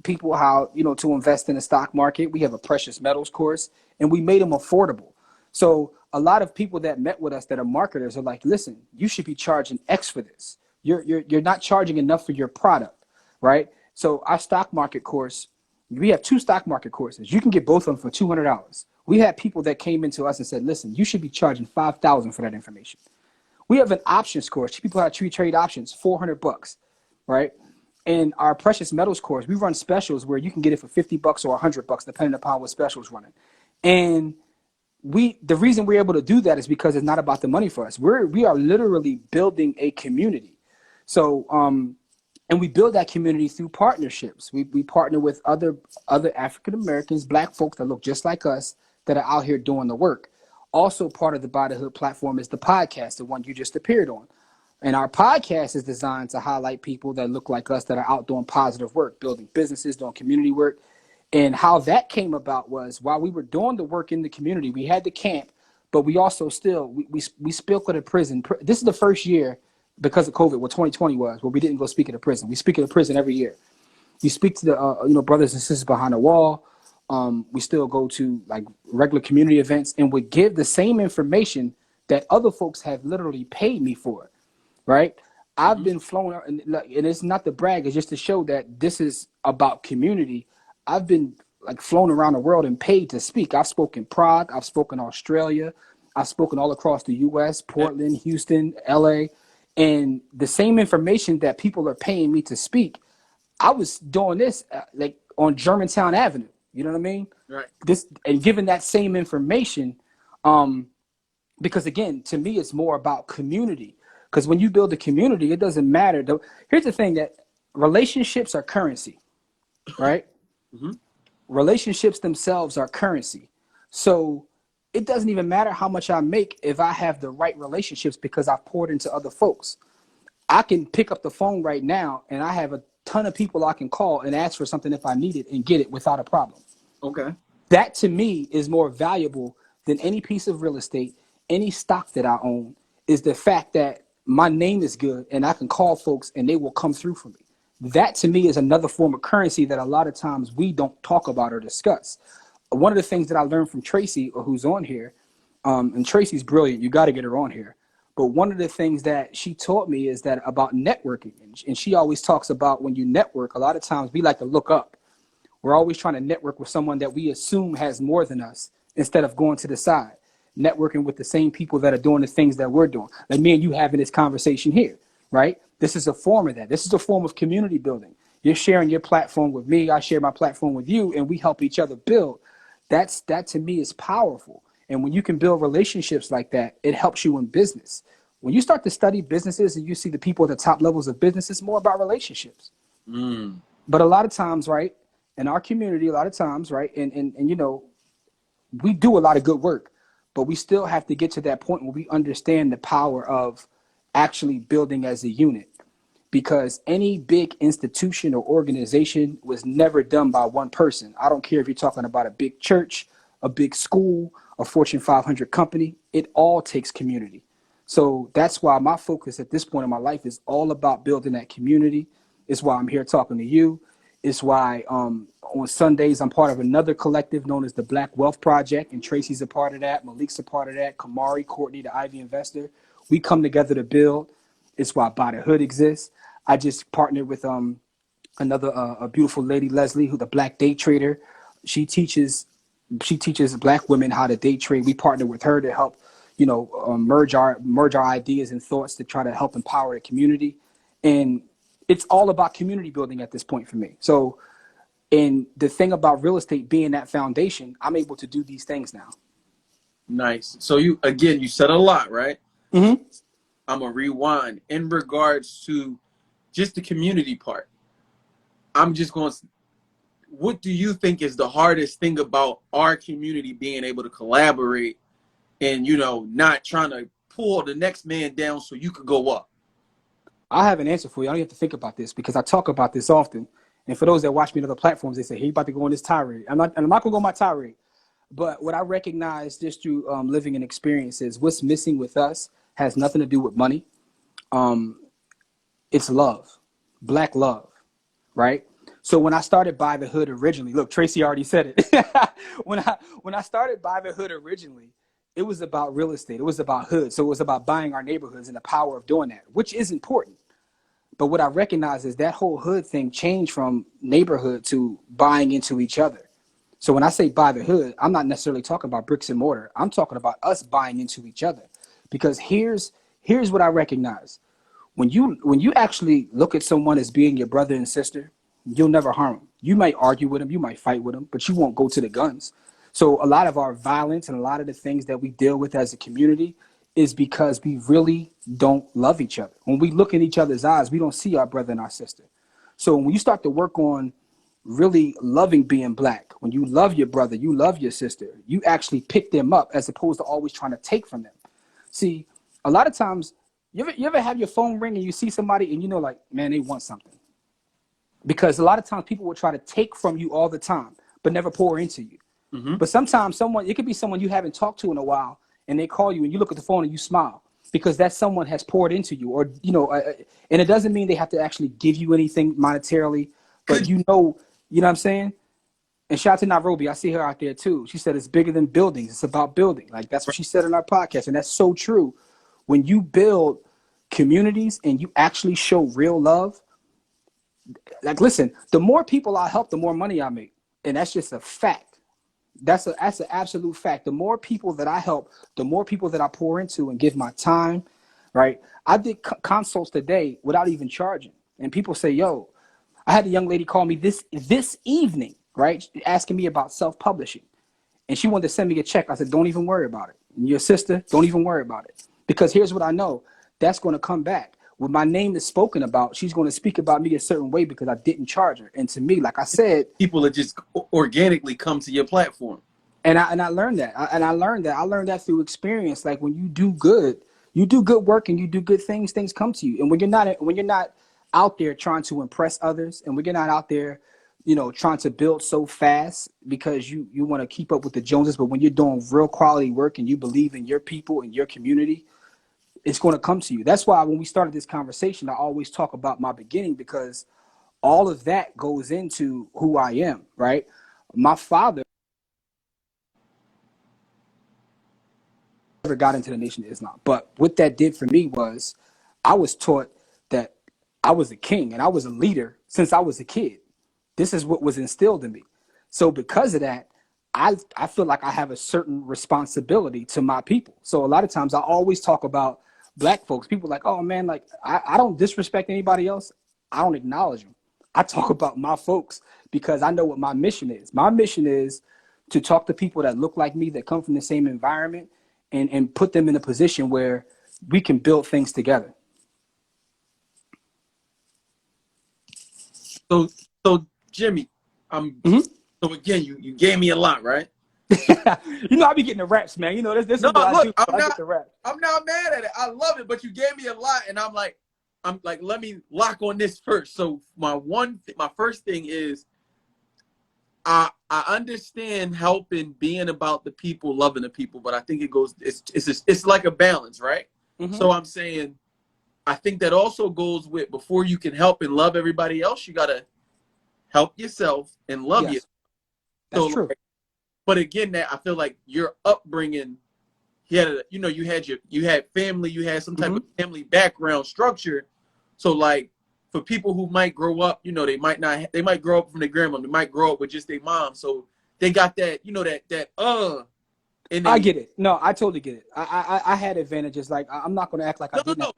people how, you know, to invest in the stock market. We have a precious metals course and we made them affordable. So a lot of people that met with us that are marketers are like, listen, you should be charging X for this. You're not charging enough for your product, right? So our stock market course, we have 2 stock market courses. You can get both of them for $200. We had people that came into us and said, listen, you should be charging $5,000 for that information. We have an options course. People how to trade options, $400, right? And our precious metals course, we run specials where you can get it for $50 or $100, depending upon what special's running. And the reason we're able to do that is because it's not about the money for us. We are literally building a community. So, and we build that community through partnerships. We partner with other African Americans, Black folks that look just like us that are out here doing the work. Also part of the Buy the Hood platform is the podcast, the one you just appeared on. And our podcast is designed to highlight people that look like us that are out doing positive work, building businesses, doing community work. And how that came about was while we were doing the work in the community, we had the camp, but we also still, we spoke at a prison. This is the first year because of COVID, what 2020 was, where we didn't go speak at a prison. We speak at a prison every year. You speak to the brothers and sisters behind the wall. We still go to like regular community events and would give the same information that other folks have literally paid me for, right? I've been flown out, and it's not to brag, it's just to show that this is about community. I've been like flown around the world and paid to speak. I've spoken Prague, I've spoken Australia, I've spoken all across the US, Portland, Houston, LA, and the same information that people are paying me to speak, I was doing this like on Germantown Avenue. You know what I mean? Right. This and giving that same information, because again, to me, it's more about community. Because when you build a community, it doesn't matter. Here's the thing: that relationships are currency, right? Mm-hmm. Relationships themselves are currency. So it doesn't even matter how much I make if I have the right relationships because I've poured into other folks. I can pick up the phone right now and I have a ton of people I can call and ask for something if I need it and get it without a problem. Okay. That to me is more valuable than any piece of real estate, any stock that I own, is the fact that my name is good and I can call folks and they will come through for me. That to me is another form of currency that a lot of times we don't talk about or discuss. one of the things that I learned from Tracy, who's on here, and Tracy's brilliant. You got to get her on here. But one of the things that she taught me is that about networking. And she always talks about when you network, a lot of times we like to look up. We're always trying to network with someone that we assume has more than us instead of going to the side, networking with the same people that are doing the things that we're doing. Like me and you having this conversation here, right? This is a form of that. This is a form of community building. You're sharing your platform with me. I share my platform with you, and we help each other build. That to me is powerful. And when you can build relationships like that, it helps you in business. When you start to study businesses and you see the people at the top levels of business, it's more about relationships. But a lot of times, right, in our community, a lot of times, right, and you know, we do a lot of good work, but we still have to get to that point where we understand the power of actually building as a unit. Because any big institution or organization was never done by one person. I don't care if you're talking about a big church, a big school, a Fortune 500 company, it all takes community. So that's why my focus at this point in my life is all about building that community. It's why I'm here talking to you. It's why on Sundays I'm part of another collective known as the Black Wealth Project, and Tracy's a part of that, Malik's a part of that, Kamari, Courtney, the Ivy Investor. We come together to build. It's why By the Hood exists. I just partnered with another a beautiful lady, Leslie, who's the Black Day Trader. She teaches Black women how to day trade. We partner with her to help, you know, merge our ideas and thoughts to try to help empower the community. And it's all about community building at this point for me. So, and the thing about real estate being that foundation, I'm able to do these things now. Nice. So you said a lot, right? Mm-hmm. I'm gonna rewind in regards to just the community part. I'm just going to, what do you think is the hardest thing about our community being able to collaborate and, you know, not trying to pull the next man down so you could go up? I have an answer for you. I don't have to think about this because I talk about this often. And for those that watch me on other platforms, they say, hey, you about to go on this tirade. I'm not going to go on my tirade. But what I recognize just through living and experiences, what's missing with us has nothing to do with money. It's love, Black love, right? So when I started By the Hood originally, look, Tracy already said it. when I started By the Hood originally, it was about real estate. It was about hood. So it was about buying our neighborhoods and the power of doing that, which is important. But what I recognize is that whole hood thing changed from neighborhood to buying into each other. So when I say By the Hood, I'm not necessarily talking about bricks and mortar. I'm talking about us buying into each other. Because here's what I recognize. When you actually look at someone as being your brother and sister, you'll never harm them. You might argue with them, you might fight with them, but you won't go to the guns. So a lot of our violence and a lot of the things that we deal with as a community is because we really don't love each other. When we look in each other's eyes, we don't see our brother and our sister. So when you start to work on really loving being Black, when you love your brother, you love your sister, you actually pick them up as opposed to always trying to take from them. See, a lot of times, you ever have your phone ring and you see somebody and you know, like, man, they want something. Because a lot of times people will try to take from you all the time, but never pour into you. Mm-hmm. But sometimes it could be someone you haven't talked to in a while, and they call you and you look at the phone and you smile because that someone has poured into you, or, you know, and it doesn't mean they have to actually give you anything monetarily, but you know what I'm saying? And shout out to Nairobi. I see her out there too. She said it's bigger than buildings. It's about building. Like, that's what she said in our podcast. And that's so true. When you build communities and you actually show real love, like, listen, the more people I help, the more money I make. And that's just a fact. That's an absolute fact. The more people that I help, the more people that I pour into and give my time, right? I did consults today without even charging. And people say, yo, I had a young lady call me this evening, right, asking me about self-publishing. And she wanted to send me a check. I said, don't even worry about it. And your sister, don't even worry about it. Because here's what I know. That's going to come back. When my name is spoken about, she's going to speak about me a certain way because I didn't charge her. And to me, like I said, people that just organically come to your platform. And I learned that. I learned that through experience. Like, when you do good work and you do good things, things come to you. And when you're not out there trying to impress others, and when you're not out there, you know, trying to build so fast because you want to keep up with the Joneses, but when you're doing real quality work and you believe in your people and your community, it's going to come to you. That's why when we started this conversation, I always talk about my beginning, because all of that goes into who I am, right? My father never got into the Nation of Islam. But what that did for me was I was taught that I was a king and I was a leader since I was a kid. This is what was instilled in me. So because of that, I feel like I have a certain responsibility to my people. So a lot of times I always talk about black folks. People are like, oh man, like I don't disrespect anybody else. I don't acknowledge them. I talk about my folks because I know what my mission is. My mission is to talk to people that look like me, that come from the same environment, and put them in a position where we can build things together. So Jimmy, so again, you gave me a lot, right? You know, I be getting the reps, man. You know, this No, is what I do. I'm I not. get the reps. I'm not mad at it. I love it, but you gave me a lot, and I'm like, let me lock on this first. So my first thing is, I understand helping, being about the people, loving the people, but I think it's like a balance, right? Mm-hmm. So I'm saying, I think that also goes with, before you can help and love everybody else, you gotta help yourself and love you. That's true. But again, that I feel like your upbringing, you had family, you had some type of family background structure. So like, for people who might grow up, you know, they might grow up from their grandma, they might grow up with just their mom. So they got that, you know, I get it. No, I totally get it. I had advantages. Like, I'm not going to act like I didn't. No,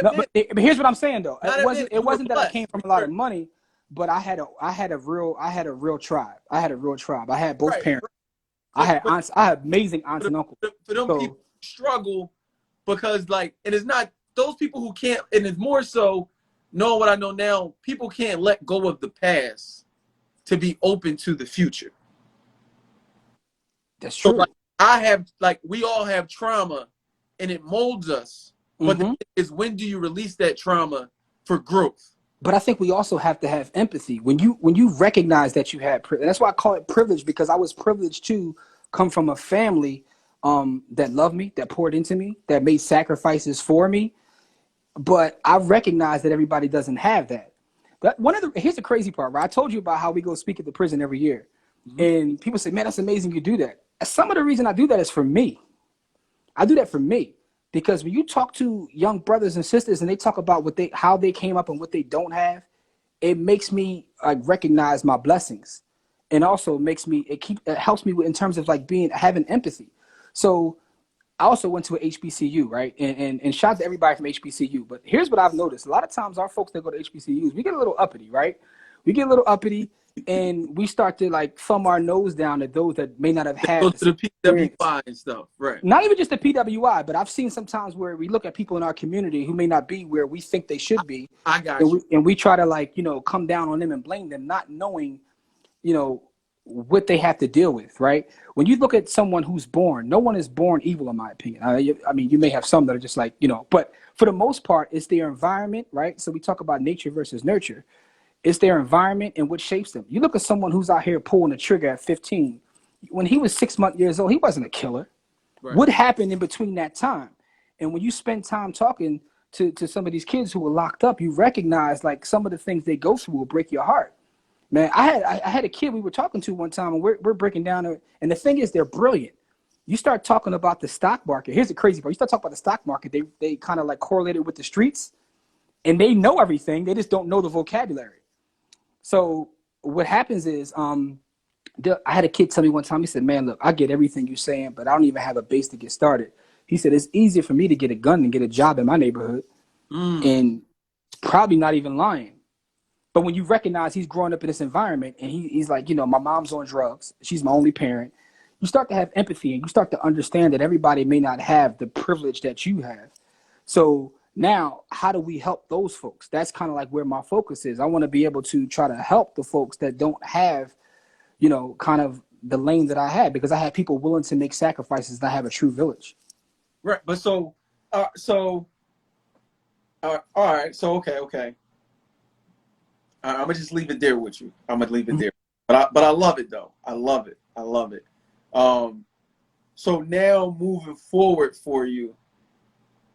but here's what I'm saying though. It wasn't that I came from a lot of Right. money, but I had a real tribe. I had both parents. I had aunts. I had amazing aunts and uncles. For them people who struggle, because like, and it's not those people who can't, and it's more so, knowing what I know now, people can't let go of the past to be open to the future. That's true. So we all have trauma, and it molds us. But the thing is, when do you release that trauma for growth? But I think we also have to have empathy. When you recognize that you had privilege, that's why I call it privilege, because I was privileged to come from a family that loved me, that poured into me, that made sacrifices for me. But I recognize that everybody doesn't have that. Here's the crazy part, right? I told you about how we go speak at the prison every year. And people say, man, that's amazing you do that. Some of the reason I do that is for me. I do that for me. Because when you talk to young brothers and sisters and they talk about how they came up and what they don't have, it makes me recognize my blessings, and also it helps me in terms of like having empathy. So I also went to a HBCU, right? And shout out to everybody from HBCU. But here's what I've noticed: a lot of times our folks that go to HBCUs, we get a little uppity, right? We get a little uppity, and we start to like thumb our nose down at those that may not have had. Go to the PWI and stuff, right? Not even just the PWI, but I've seen sometimes where we look at people in our community who may not be where we think they should be. I got you. And we try to like, you know, come down on them and blame them, not knowing, you know, what they have to deal with, right? When you look at someone who's born, no one is born evil, in my opinion. I mean, you may have some that are just like, you know, but for the most part, it's their environment, right? So we talk about nature versus nurture. It's their environment and what shapes them. You look at someone who's out here pulling the trigger at 15. When he was 6 years old, he wasn't a killer. Right. What happened in between that time? And when you spend time talking to some of these kids who were locked up, you recognize like some of the things they go through will break your heart. Man, I had a kid we were talking to one time, and we're breaking down. And the thing is, they're brilliant. You start talking about the stock market. Here's the crazy part. You start talking about the stock market. They kind of like correlated with the streets, and they know everything. They just don't know the vocabulary. So what happens is, I had a kid tell me one time, he said, man, look, I get everything you're saying, but I don't even have a base to get started. He said, it's easier for me to get a gun and get a job in my neighborhood. And probably not even lying. But when you recognize he's growing up in this environment and he's like, you know, my mom's on drugs, she's my only parent, you start to have empathy and you start to understand that everybody may not have the privilege that you have. So now, how do we help those folks? That's kind of like where my focus is. I want to be able to try to help the folks that don't have, you know, kind of the lane that I had, because I had people willing to make sacrifices and I have a true village. Right. But all right. So, okay. I'm going to just leave it there with you. I'm going to leave it there. But I love it, though. I love it. So now moving forward for you,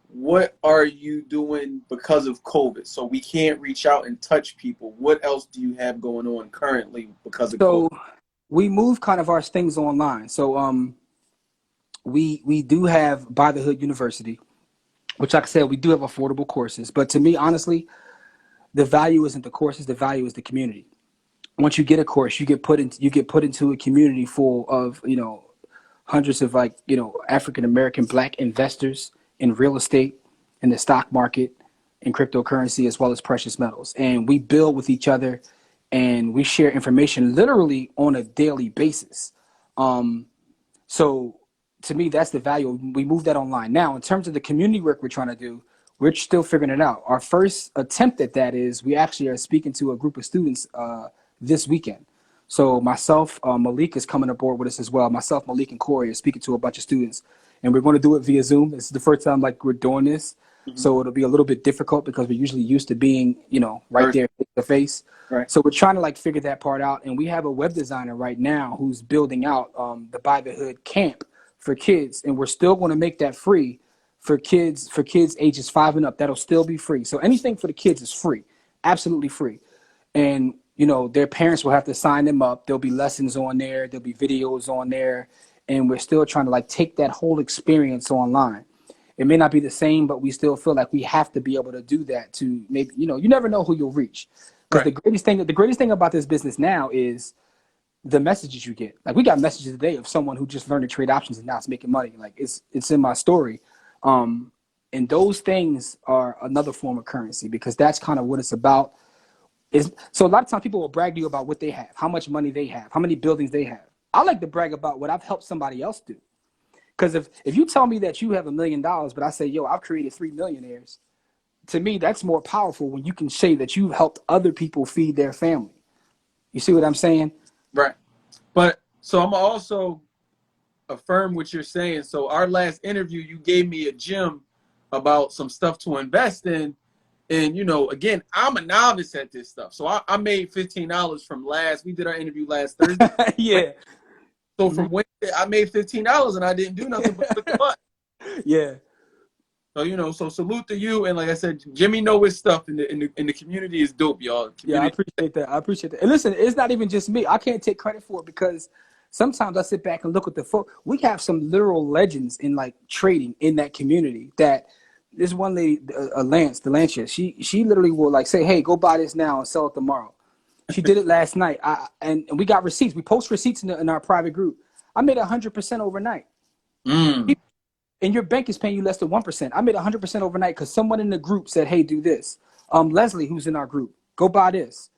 what are you doing because of COVID? So we can't reach out and touch people. What else do you have going on currently because of COVID? We move kind of our things online. So we do have By the Hood University, which, like I said, we do have affordable courses. But to me, honestly, the value isn't the courses. The value is the community. Once you get a course, you get put into a community full of, you know, hundreds of, like, you know, African American Black investors in real estate, in the stock market, in cryptocurrency, as well as precious metals. And we build with each other, and we share information literally on a daily basis. So to me, that's the value. We move that online. Now, in terms of the community work we're trying to do, we're still figuring it out. Our first attempt at that is we actually are speaking to a group of students this weekend. So myself, Malik is coming aboard with us as well. Myself, Malik, and Corey are speaking to a bunch of students, and we're going to do it via Zoom. This is the first time like we're doing this, so it'll be a little bit difficult because we're usually used to being, you know, right there face to face. Right. So we're trying to like figure that part out, and we have a web designer right now who's building out the By the Hood camp for kids, and we're still going to make that free for kids ages 5 and up. That'll still be free. So anything for the kids is free, absolutely free. And you know, their parents will have to sign them up. There'll be lessons on there. There'll be videos on there. And we're still trying to like take that whole experience online. It may not be the same, but we still feel like we have to be able to do that to maybe, you know, you never know who you'll reach. Because the greatest thing about this business now is the messages you get. Like we got messages today of someone who just learned to trade options and now it's making money. Like it's in my story. And those things are another form of currency, because that's kind of what it's about. So a lot of times people will brag to you about what they have, how much money they have, how many buildings they have. I like to brag about what I've helped somebody else do. Because if you tell me that you have $1 million, but I say, yo, I've created 3 millionaires, to me, that's more powerful when you can say that you've helped other people feed their family. You see what I'm saying? Right. But so I'm also affirm what you're saying. So our last interview, you gave me a gem about some stuff to invest in. And, you know, again, I'm a novice at this stuff. So I made $15 from we did our interview last Thursday. Yeah. So from Wednesday, I made $15 and I didn't do nothing but look up. Yeah. So, you know, so salute to you. And like I said, Jimmy know his stuff in the community is dope, y'all. Yeah, I appreciate that. I appreciate that. And listen, it's not even just me. I can't take credit for it because sometimes I sit back and look at the folk. We have some literal legends in like trading in that community. That this one lady, Delancia, she literally will like say, hey, go buy this now and sell it tomorrow. She did it last night. And we got receipts. We post receipts in our private group. I made 100% overnight. And your bank is paying you less than 1%. I made 100% overnight because someone in the group said, hey, do this. Leslie, who's in our group, go buy this.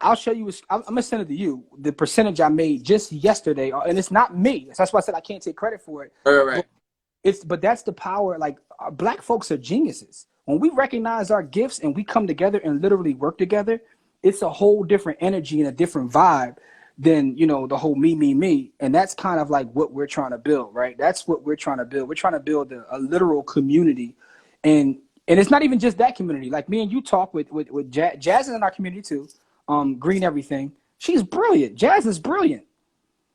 I'll show you. I'm going to send it to you. The percentage I made just yesterday. And it's not me. That's why I said I can't take credit for it. Right. But that's the power. Like Black folks are geniuses. When we recognize our gifts and we come together and literally work together, it's a whole different energy and a different vibe than, you know, the whole me. And that's kind of like what we're trying to build, right? That's what we're trying to build. We're trying to build a literal community. And it's not even just that community. Like me and you talk with Jazz. Jazz is in our community too. Green everything. She's brilliant. Jazz is brilliant.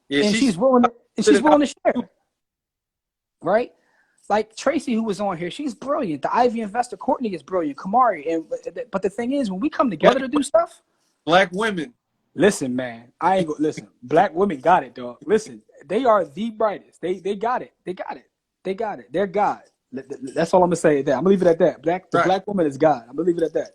Yeah, and she's willing to share. Right? Like Tracy, who was on here, she's brilliant. The Ivy investor, Courtney, is brilliant. Kamari. But the thing is, when we come together to do stuff, Black women. Listen, man, I ain't gonna listen. Black women got it, dog. Listen, they are the brightest. They got it. They got it. They're God. That's all I'm gonna say. That I'm gonna leave it at that. The Black woman is God. I'm gonna leave it at that.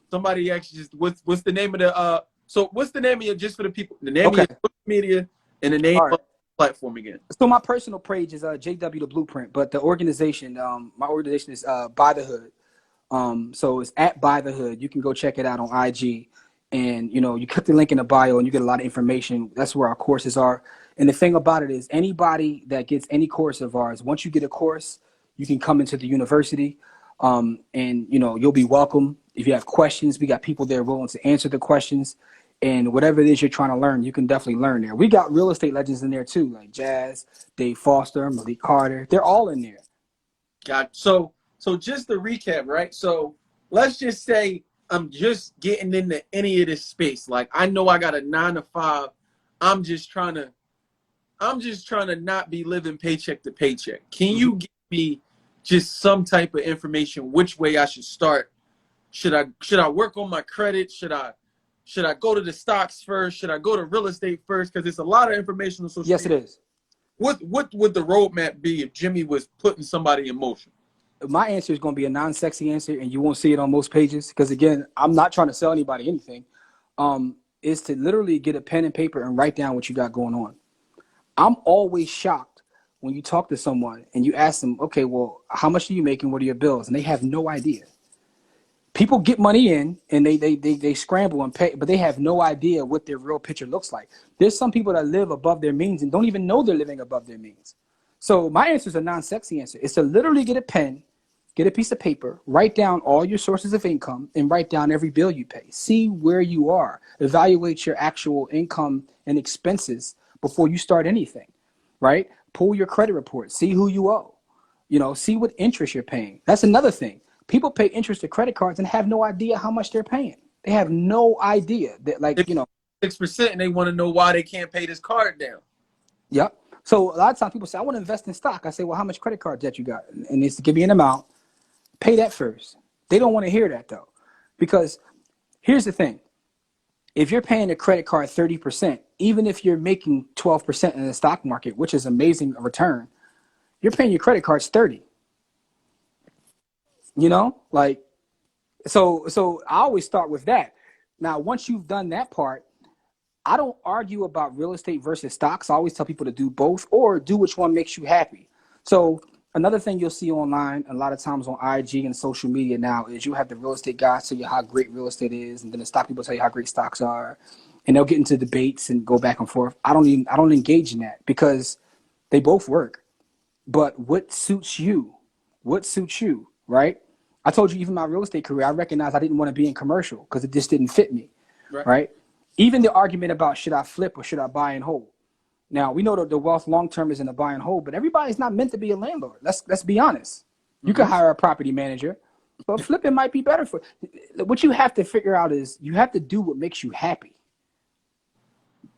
Somebody actually just what's the name of the so what's the name of your, just for the people, the name of your social media and the name of the platform again? So my personal page is JW the Blueprint, but the organization, my organization is By the Hood. So it's at By the Hood. You can go check it out on IG. And, you know, you click the link in the bio and you get a lot of information. That's where our courses are. And the thing about it is anybody that gets any course of ours, once you get a course, you can come into the university and, you know, you'll be welcome. If you have questions, we got people there willing to answer the questions. And whatever it is you're trying to learn, you can definitely learn there. We got real estate legends in there too, like Jazz, Dave Foster, Malik Carter. They're all in there. So just to recap, right? So let's just say I'm just getting into any of this space. Like I know I got a 9 to 5. I'm just trying to not be living paycheck to paycheck. Can you give me just some type of information which way I should start? Should I work on my credit? Should I go to the stocks first? Should I go to real estate first? Because there's a lot of information on social media. Yes, it is. what would the roadmap be if Jimmy was putting somebody in motion? My answer is going to be a non-sexy answer, and you won't see it on most pages because, again, I'm not trying to sell anybody anything. Is to literally get a pen and paper and write down what you got going on. I'm always shocked when you talk to someone and you ask them, okay, well, how much do you make and what are your bills? And they have no idea. People get money in and they scramble and pay, but they have no idea what their real picture looks like. There's some people that live above their means and don't even know they're living above their means. So my answer is a non-sexy answer. It's to literally get a pen, get a piece of paper, write down all your sources of income, and write down every bill you pay. See where you are. Evaluate your actual income and expenses before you start anything, right? Pull your credit report. See who you owe. See what interest you're paying. That's another thing. People pay interest to credit cards and have no idea how much they're paying. They have no idea that, 6%, and they want to know why they can't pay this card down. Yep. So a lot of times people say, I want to invest in stock. I say, well, how much credit card debt you got? And it's to give me an amount. Pay that first. They don't want to hear that, though, because here's the thing. If you're paying a credit card 30%, even if you're making 12% in the stock market, which is amazing return, you're paying your credit cards 30. So I always start with that. Now, once you've done that part, I don't argue about real estate versus stocks. I always tell people to do both or do which one makes you happy. So another thing you'll see online a lot of times on IG and social media now is you have the real estate guys tell you how great real estate is, and then the stock people tell you how great stocks are, and they'll get into debates and go back and forth. I don't engage in that because they both work. But what suits you? What suits you, right? I told you even my real estate career, I recognized I didn't want to be in commercial because it just didn't fit me, right? Even the argument about should I flip or should I buy and hold? Now, we know that the wealth long-term is in a buy and hold, but everybody's not meant to be a landlord. Let's be honest. You can hire a property manager, but flipping might be better for what you have to figure out is you have to do what makes you happy.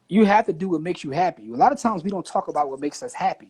You have to do what makes you happy. A lot of times we don't talk about what makes us happy.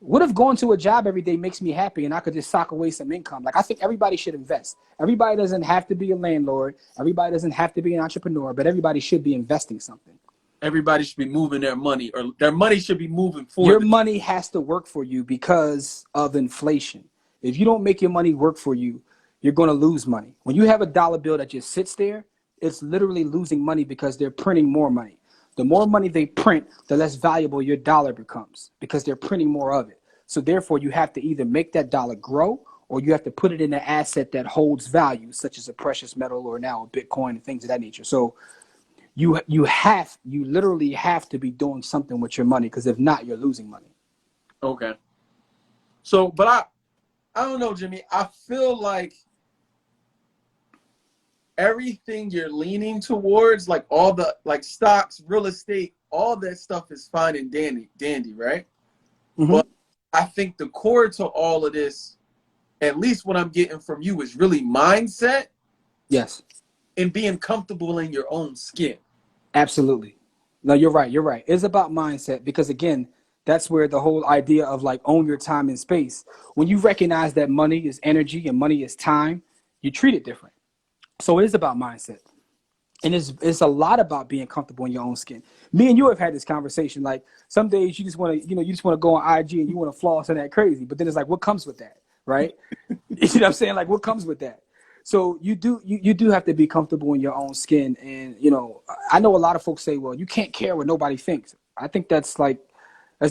What if going to a job every day makes me happy and I could just sock away some income? Like, I think everybody should invest. Everybody doesn't have to be a landlord. Everybody doesn't have to be an entrepreneur, but everybody should be investing something. Everybody should be moving their money, or their money should be moving for your them. Money has to work for you because of inflation. If you don't make your money work for you, you're going to lose money. When you have a dollar bill that just sits there, it's literally losing money because they're printing more money. The more money they print, the less valuable your dollar becomes because they're printing more of it. So therefore, you have to either make that dollar grow or you have to put it in an asset that holds value, such as a precious metal or now a Bitcoin and things of that nature. So you literally have to be doing something with your money because if not, you're losing money. Okay. So, but I don't know, Jimmy. I feel like everything you're leaning towards, like all the stocks, real estate, all that stuff is fine and dandy, right? Mm-hmm. But I think the core to all of this, at least what I'm getting from you, is really mindset. Yes. And being comfortable in your own skin. Absolutely. No, you're right. It's about mindset because, again, that's where the whole idea of own your time and space. When you recognize that money is energy and money is time, you treat it different. So it is about mindset. And it's a lot about being comfortable in your own skin. Me and you have had this conversation. Like, some days you just want to go on IG and you want to floss and that crazy. But then it's like, what comes with that, right? You know what I'm saying? Like, what comes with that? So you do have to be comfortable in your own skin. And, I know a lot of folks say, well, you can't care what nobody thinks. I think that's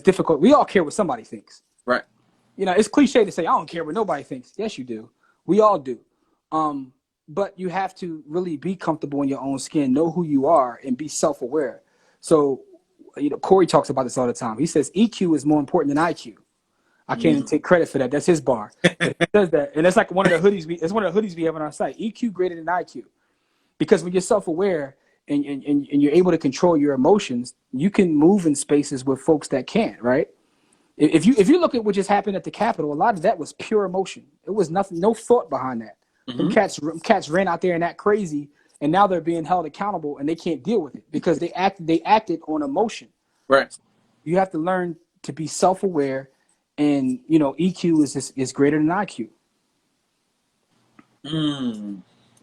difficult. We all care what somebody thinks. Right. It's cliche to say, I don't care what nobody thinks. Yes, you do. We all do. But you have to really be comfortable in your own skin, know who you are, and be self-aware. So, Corey talks about this all the time. He says EQ is more important than IQ. I can't even take credit for that. That's his bar. He says that, and that's like one of the hoodies we have on our site. EQ greater than IQ, because when you're self-aware and you're able to control your emotions, you can move in spaces with folks that can't. Right? If you look at what just happened at the Capitol, a lot of that was pure emotion. It was nothing, no thought behind that. Mm-hmm. Them cats ran out there and act crazy, and now they're being held accountable, and they can't deal with it because they acted on emotion. Right. You have to learn to be self-aware, and EQ is greater than IQ.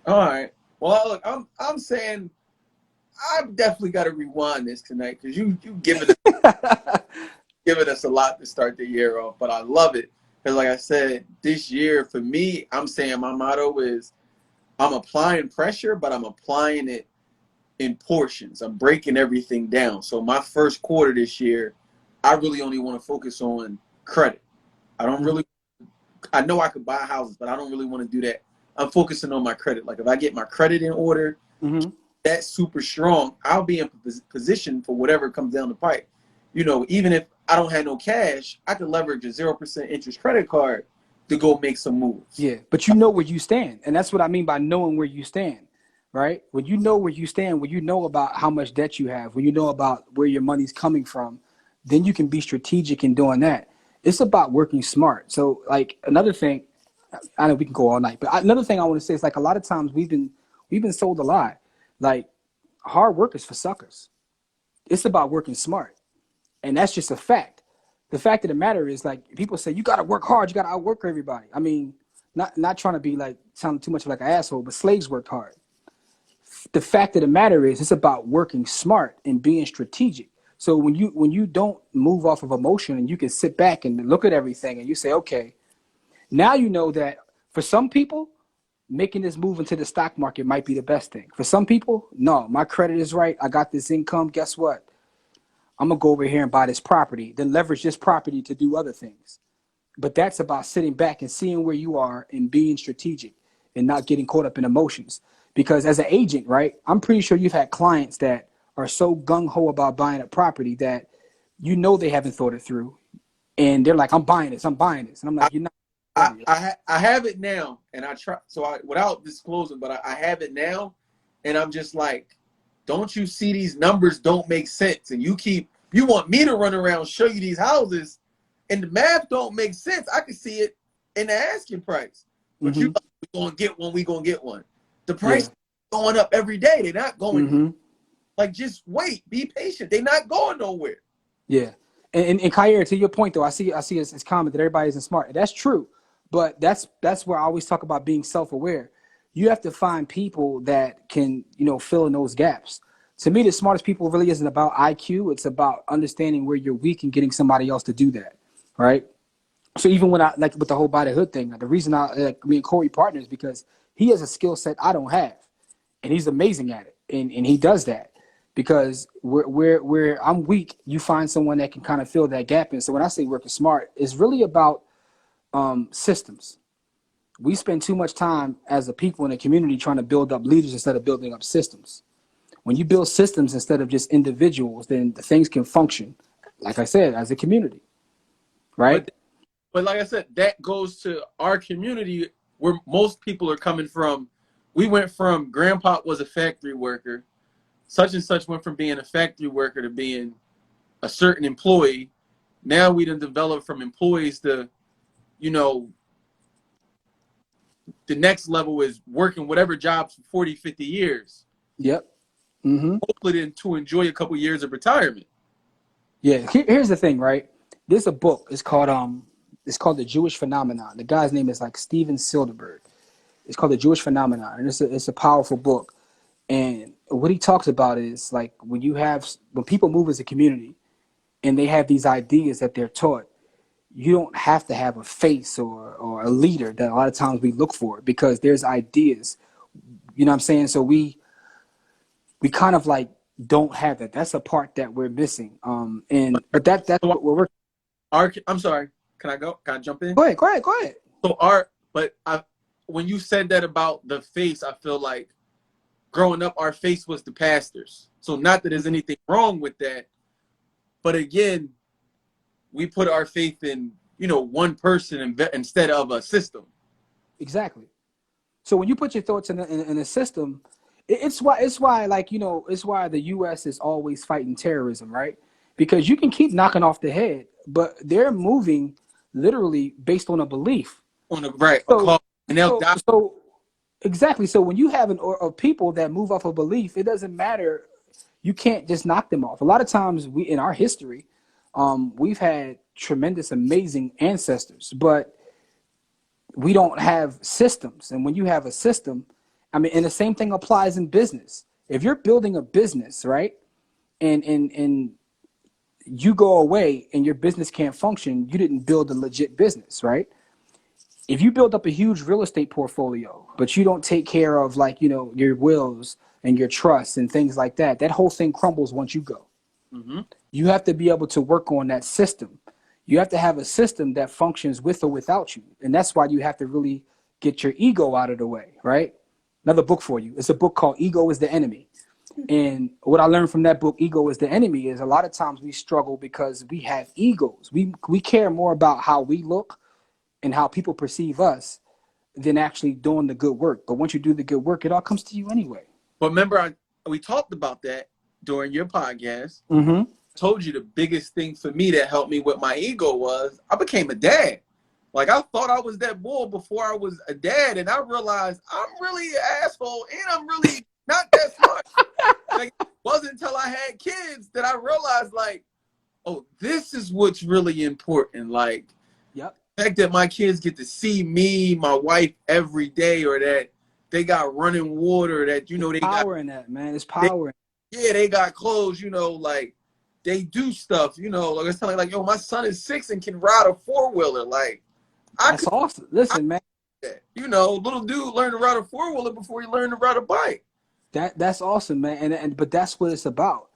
All right. Well, look, I'm saying I've definitely got to rewind this tonight because you giving us a lot to start the year off. But I love it because, like I said, this year for me, I'm saying my motto is I'm applying pressure, but I'm applying it in portions. I'm breaking everything down. So my first quarter this year, I really only want to focus on credit. I don't really. I know I could buy houses, but I don't really want to do that. I'm focusing on my credit. Like if I get my credit in order, that's super strong. I'll be in position for whatever comes down the pipe. You know, even if I don't have no cash, I could leverage a 0% interest credit card to go make some moves. Yeah, but you know where you stand, and that's what I mean by knowing where you stand, right? When you know where you stand, when you know about how much debt you have, when you know about where your money's coming from, then you can be strategic in doing that. It's about working smart. So, like another thing, I know we can go all night, but another thing I want to say is like a lot of times we've been sold a lie, like hard work is for suckers. It's about working smart, and that's just a fact. The fact of the matter is, like, people say you got to work hard, you got to outwork everybody. I mean, not trying to be like sound too much like an asshole, but slaves worked hard. The fact of the matter is, it's about working smart and being strategic. So when you don't move off of emotion and you can sit back and look at everything and you say, okay, now you know that for some people, making this move into the stock market might be the best thing. For some people, no, my credit is right. I got this income. Guess what? I'm going to go over here and buy this property, then leverage this property to do other things. But that's about sitting back and seeing where you are and being strategic and not getting caught up in emotions. Because as an agent, right, I'm pretty sure you've had clients that are so gung-ho about buying a property that you know they haven't thought it through. And they're like, I'm buying this. And I'm like, you're not. I have it now, and I try. So without disclosing, but I have it now, and I'm just like, don't you see these numbers don't make sense? And you want me to run around show you these houses, and the math don't make sense. I can see it in the asking price, but you like, we gonna get one. We gonna get one. The price going up every day. They're not going. Like, just wait. Be patient. They're not going nowhere. Yeah. And Khayr, to your point though, I see it's common that everybody isn't smart. That's true. But that's where I always talk about being self-aware. You have to find people that can, fill in those gaps. To me, the smartest people really isn't about IQ. It's about understanding where you're weak and getting somebody else to do that, right? So even when I, like with the whole buy the hood thing, the reason me and Corey partner is because he has a skill set I don't have, and he's amazing at it, and he does that. Because where I'm weak, you find someone that can kind of fill that gap in. So when I say working smart, it's really about systems. We spend too much time as a people in a community trying to build up leaders instead of building up systems. When you build systems instead of just individuals, then the things can function, like I said, as a community, right? But like I said, that goes to our community where most people are coming from. We went from grandpa was a factory worker, such and such went from being a factory worker to being a certain employee. Now we done developed from employees to, the next level is working whatever jobs for 40, 50 years. Yep. Hopefully then to enjoy a couple years of retirement. Yeah. Here's the thing, right? There's a book. It's called The Jewish Phenomenon. The guy's name is like Steven Silderberg. It's called The Jewish Phenomenon, and it's a powerful book. And what he talks about is like when people move as a community and they have these ideas that they're taught, you don't have to have a face or a leader that a lot of times we look for, because there's ideas, you know what I'm saying? So we kind of like don't have that. That's a part that we're missing. But that's what we're working. I'm sorry. Can I go? Can I jump in? Go ahead. So when you said that about the face, I feel like growing up, our face was the pastors. So not that there's anything wrong with that, but again, we put our faith in, one person instead of a system. Exactly. So when you put your thoughts in a system, it's why like, it's why the U.S. is always fighting terrorism, right? Because you can keep knocking off the head, but they're moving literally based on a belief. So exactly. So when you have a people that move off a belief, it doesn't matter. You can't just knock them off. A lot of times in our history, we've had tremendous, amazing ancestors, but we don't have systems. And when you have a system, and the same thing applies in business. If you're building a business, right, and you go away and your business can't function, you didn't build a legit business, right? If you build up a huge real estate portfolio, but you don't take care of, like, your wills and your trusts and things like that, that whole thing crumbles once you go. Mm-hmm. You have to be able to work on that system. You have to have a system that functions with or without you. And that's why you have to really get your ego out of the way, right? Another book for you. It's a book called Ego is the Enemy. And what I learned from that book, Ego is the Enemy, is a lot of times we struggle because we have egos. We care more about how we look and how people perceive us than actually doing the good work. But once you do the good work, it all comes to you anyway. But remember, we talked about that during your podcast. Mm-hmm. I told you the biggest thing for me that helped me with my ego was I became a dad. Like, I thought I was that boy before I was a dad, and I realized I'm really an asshole, and I'm really not that smart. Like, it wasn't until I had kids that I realized, like, oh, this is what's really important. Like, Yep. the fact that my kids get to see me, my wife, every day, or that they got running water, that, they Power got in that, man. It's power. they got clothes, like they do stuff, like I was telling, like, yo, my son is 6 and can ride a 4-wheeler. Like, That's awesome. Listen, man. Little dude learned to ride a 4-wheeler before he learned to ride a bike. That's awesome, man. And but that's what it's about.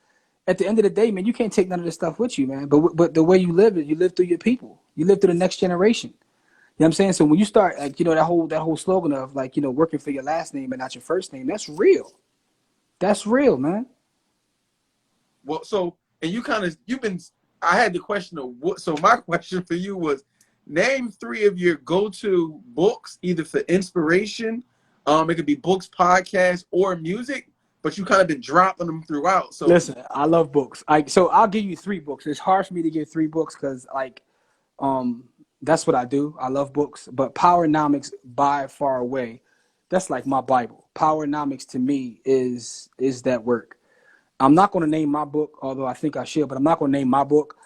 At the end of the day, man, you can't take none of this stuff with you, man. But the way you live it, you live through your people. You live through the next generation. You know what I'm saying? So when you start, like, that whole slogan of, like, working for your last name and not your first name, that's real. That's real, man. Well, so, and I had the question of what, so my question for you was, name 3 of your go-to books, either for inspiration, it could be books, podcasts, or music, but you kind of been dropping them throughout. So Listen, I love books. So I'll give you 3 books. It's hard for me to give 3 books because, like, that's what I do. I love books, but Powernomics by far away, that's like my Bible. Powernomics to me is that work. I'm not going to name my book, although I think I should, but I'm not going to name my book.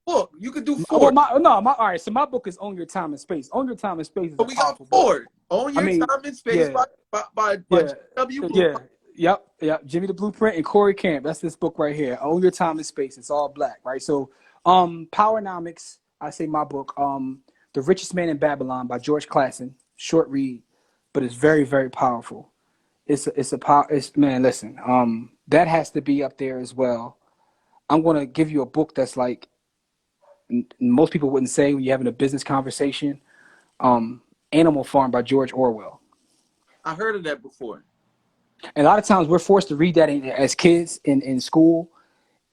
book. You could do 4. Well, all right. So my book is Own Your Time and Space. Own Your Time and Space is But we got 4. Own Your Time and Space by W. Yeah. Yep. Jimmy the Blueprint and Corey Camp. That's this book right here. Own Your Time and Space. It's all black, right? So, Powernomics, I say my book, The Richest Man in Babylon by George Clason. Short read, but it's very, very powerful. Man, listen, that has to be up there as well. I'm going to give you a book that's like, most people wouldn't say when you're having a business conversation. Animal Farm by George Orwell. I heard of that before. And a lot of times we're forced to read that as kids in school,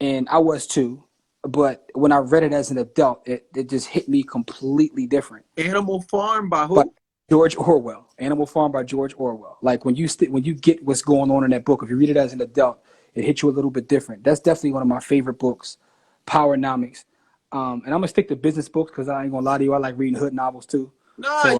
and I was too. But when I read it as an adult, it just hit me completely different. Animal Farm by who? But George Orwell. Animal Farm by George Orwell. Like, when you get what's going on in that book, if you read it as an adult, it hits you a little bit different. That's definitely one of my favorite books, Powernomics. And I'm gonna stick to business books because I ain't gonna lie to you, I like reading hood novels too. Nah,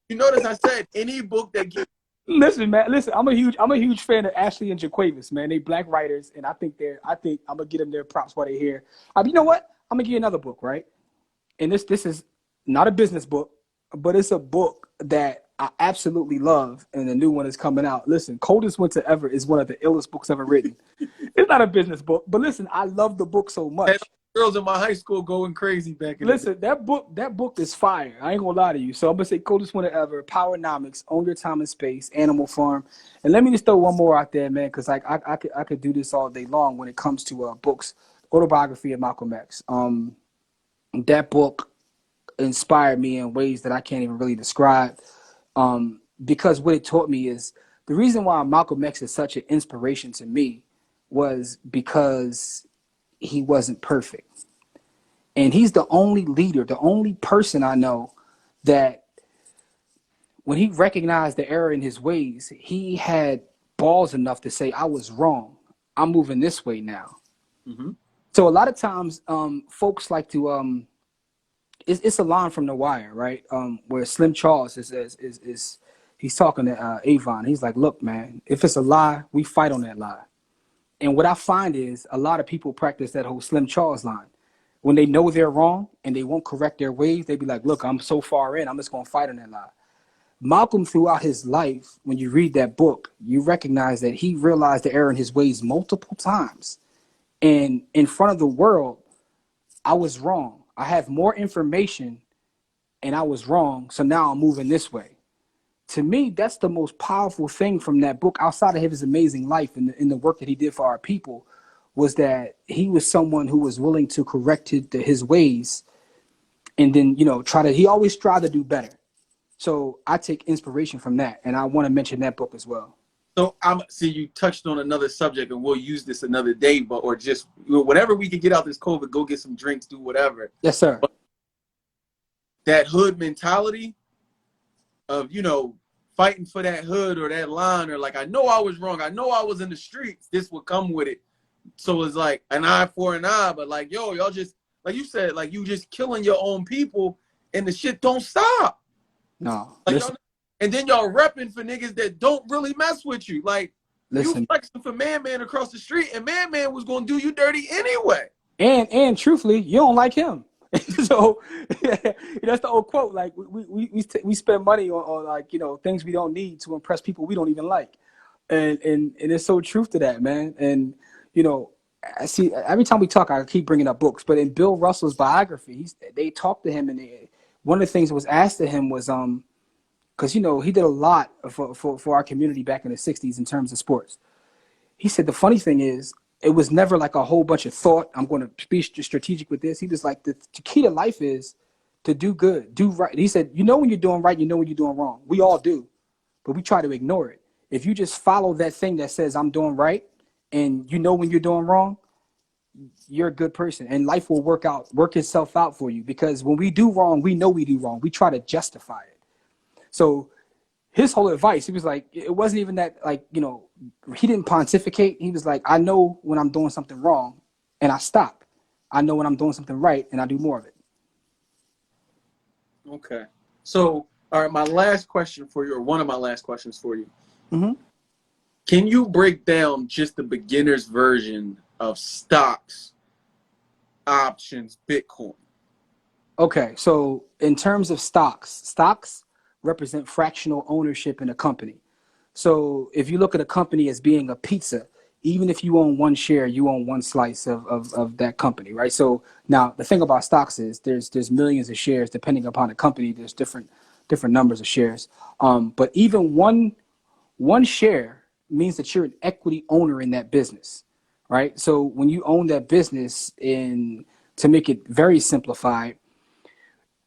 you notice I said any book that gives. Listen, man. Listen, I'm a huge fan of Ashley and Jaquavis, man. They black writers, and I think I'm gonna give them their props while they're here. You know what? I'm gonna give you another book, right? And this is not a business book, but it's a book that I absolutely love, and the new one is coming out. Listen, Coldest Winter Ever is one of the illest books ever written. It's not a business book, but listen, I love the book so much. Girls in my high school going crazy back in Listen, that book is fire. I ain't gonna lie to you. So I'm gonna say Coldest Winter Ever, Powernomics, Own Your Time and Space, Animal Farm. And let me just throw one more out there, man, because I could do this all day long when it comes to books. Autobiography of Malcolm X. That book inspired me in ways that I can't even really describe. Because what it taught me is the reason why Malcolm X is such an inspiration to me was because he wasn't perfect. And he's the only leader, the only person I know that when he recognized the error in his ways, he had balls enough to say, I was wrong. I'm moving this way now. Mm-hmm. So a lot of times folks like to, it's a line from The Wire, right? Where Slim Charles is he's talking to Avon. He's like, look, man, if it's a lie, we fight on that lie. And what I find is a lot of people practice that whole Slim Charles line. When they know they're wrong and they won't correct their ways, they be like, look, I'm so far in, I'm just going to fight on that lie. Malcolm, throughout his life, when you read that book, you recognize that he realized the error in his ways multiple times. And in front of the world, I was wrong. I have more information and I was wrong. So now I'm moving this way. To me, that's the most powerful thing from that book, outside of his amazing life and in the work that he did for our people, was that he was someone who was willing to correct his ways, and then, he always tried to do better. So I take inspiration from that, and I want to mention that book as well. So you touched on another subject, and we'll use this another day, or just whatever we can get out this COVID, go get some drinks, do whatever. Yes, sir. But that hood mentality of, fighting for that hood or that line, or like, I know I was wrong, I know I was in the streets, this would come with it. So it's like an eye for an eye, but like, yo, y'all just, like you said, like, you just killing your own people, and the shit don't stop. No. Like, and then y'all repping for niggas that don't really mess with you. Like, listen, you flexing for Man across the street, and Man was gonna do you dirty anyway. And truthfully, you don't like him. So that's the old quote. Like, we spend money on like, things we don't need to impress people we don't even like, and it's so truth to that, man. And I see every time we talk, I keep bringing up books, but in Bill Russell's biography, they talked to him, and one of the things that was asked to him was because he did a lot for our community back in the '60s in terms of sports. He said the funny thing is, it was never like a whole bunch of thought, I'm going to be strategic with this. He was like, the key to life is to do good, do right. He said, when you're doing right, when you're doing wrong. We all do, but we try to ignore it. If you just follow that thing that says I'm doing right, and when you're doing wrong, you're a good person, and life will work itself out for you. Because when we do wrong, we know we do wrong. We try to justify it. So his whole advice, he was like, it wasn't even that, like, he didn't pontificate. He was like, I know when I'm doing something wrong, and I stop. I know when I'm doing something right, and I do more of it. Okay. So, all right, my last question for you, or one of my last questions for you. Mm-hmm. Can you break down just the beginner's version of stocks, options, Bitcoin? Okay, so in terms of stocks represent fractional ownership in a company. So if you look at a company as being a pizza, even if you own one share, you own one slice of that company, right? So now the thing about stocks is there's millions of shares. Depending upon the company, there's different numbers of shares. But even one share means that you're an equity owner in that business, right? So when you own that business, to make it very simplified,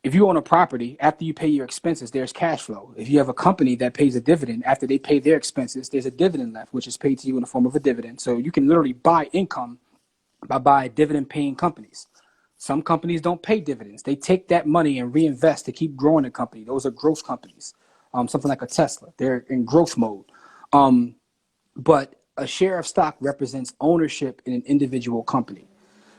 if you own a property, after you pay your expenses, there's cash flow. If you have a company that pays a dividend, after they pay their expenses, there's a dividend left, which is paid to you in the form of a dividend. So you can literally buy income by buying dividend-paying companies. Some companies don't pay dividends. They take that money and reinvest to keep growing the company. Those are growth companies. Something like a Tesla. They're in growth mode. But a share of stock represents ownership in an individual company.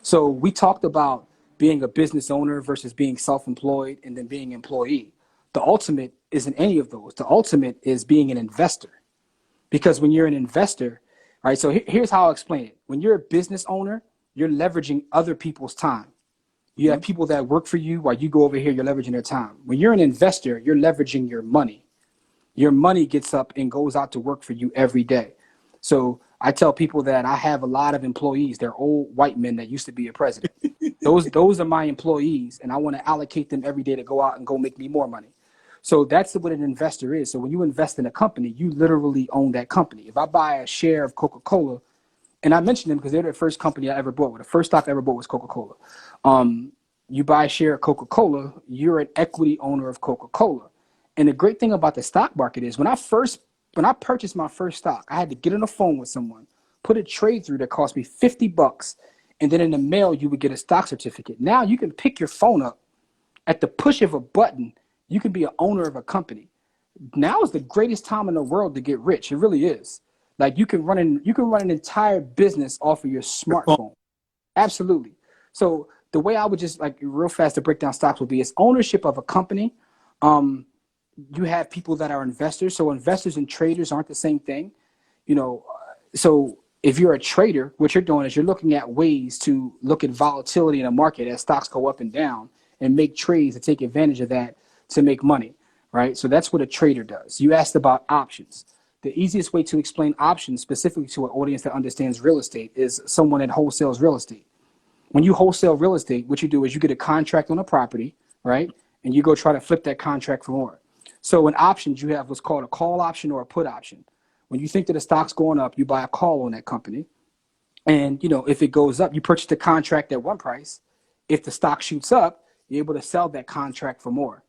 So we talked about being a business owner versus being self-employed and then being an employee. The ultimate isn't any of those. The ultimate is being an investor. Because when you're an investor, right, so here's how I'll explain it. When you're a business owner, you're leveraging other people's time. You have people that work for you while you go over here, you're leveraging their time. When you're an investor, you're leveraging your money. Your money gets up and goes out to work for you every day. So I tell people that I have a lot of employees. They're old white men that used to be a president. Those are my employees, and I want to allocate them every day to go out and go make me more money. So that's what an investor is. So when you invest in a company, you literally own that company. If I buy a share of Coca-Cola, and I mentioned them because they're the first company I ever bought. The first stock I ever bought was Coca-Cola. You buy a share of Coca-Cola, you're an equity owner of Coca-Cola. And the great thing about the stock market is when I purchased my first stock, I had to get on the phone with someone, put a trade through that cost me $50, and then in the mail you would get a stock certificate. Now you can pick your phone up at the push of a button. You can be an owner of a company. Now is the greatest time in the world to get rich. It really is. Like you can run an entire business off of your smartphone. Absolutely. So the way I would just like real fast to break down stocks would be it's ownership of a company. You have people that are investors. So investors and traders aren't the same thing. So if you're a trader, what you're doing is you're looking at ways to look at volatility in a market as stocks go up and down and make trades to take advantage of that to make money, right? So that's what a trader does. You asked about options. The easiest way to explain options specifically to an audience that understands real estate is someone that wholesales real estate. When you wholesale real estate, what you do is you get a contract on a property, right? And you go try to flip that contract for more. So in options, you have what's called a call option or a put option. When you think that the stock's going up, you buy a call on that company. And, you know, if it goes up, you purchase the contract at one price. If the stock shoots up, you're able to sell that contract for more,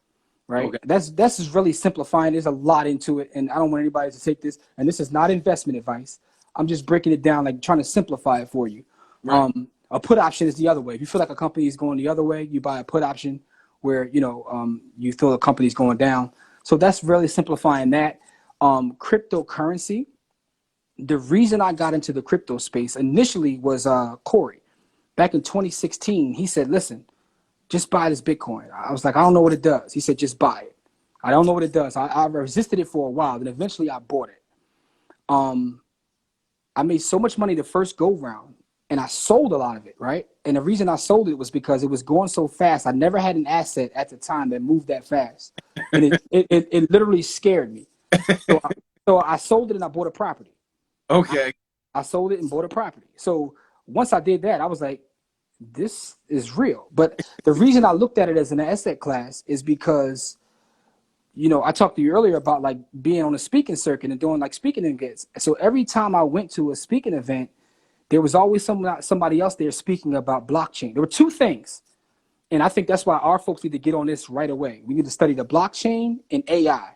right? Okay. That's just really simplifying. There's a lot into it, and I don't want anybody to take this. And this is not investment advice. I'm just breaking it down, like trying to simplify it for you. Right. A put option is the other way. If you feel like a company is going the other way, you buy a put option where, you know, you feel the company's going down. So that's really simplifying that. Cryptocurrency. The reason I got into the crypto space initially was Corey. Back in 2016, he said, listen, just buy this Bitcoin. I was like, I don't know what it does. He said, just buy it. I don't know what it does. I resisted it for a while, and eventually I bought it. I made so much money the first go round, and I sold a lot of it, right? And the reason I sold it was because it was going so fast. I never had an asset at the time that moved that fast. And it literally scared me. So I sold it and I bought a property. Okay. I sold it and bought a property. So once I did that, I was like, this is real. But the reason I looked at it as an asset class is because, you know, I talked to you earlier about like being on a speaking circuit and doing like speaking events. So every time I went to a speaking event, there was always somebody else there speaking about blockchain. There were two things. And I think that's why our folks need to get on this right away. We need to study the blockchain and AI.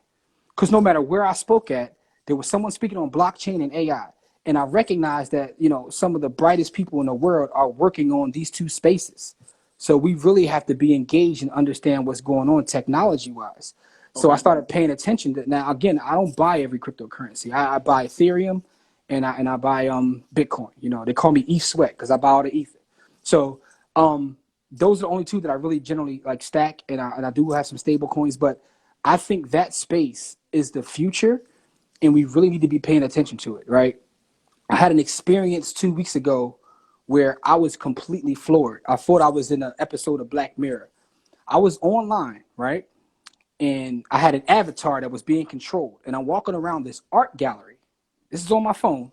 Because no matter where I spoke at, there was someone speaking on blockchain and AI. And I recognized that, you know, some of the brightest people in the world are working on these two spaces. So we really have to be engaged and understand what's going on technology-wise. So I started paying attention to, now, again, I don't buy every cryptocurrency. I buy Ethereum and I buy Bitcoin. You know, they call me ETH Sweat because I buy all the Ether. So those are the only two that I really generally like stack, and I do have some stable coins, but I think that space is the future, and we really need to be paying attention to it, right? I had an experience 2 weeks ago where I was completely floored. I thought I was in an episode of Black Mirror. I was online, right? And I had an avatar that was being controlled, and I'm walking around this art gallery. This is on my phone,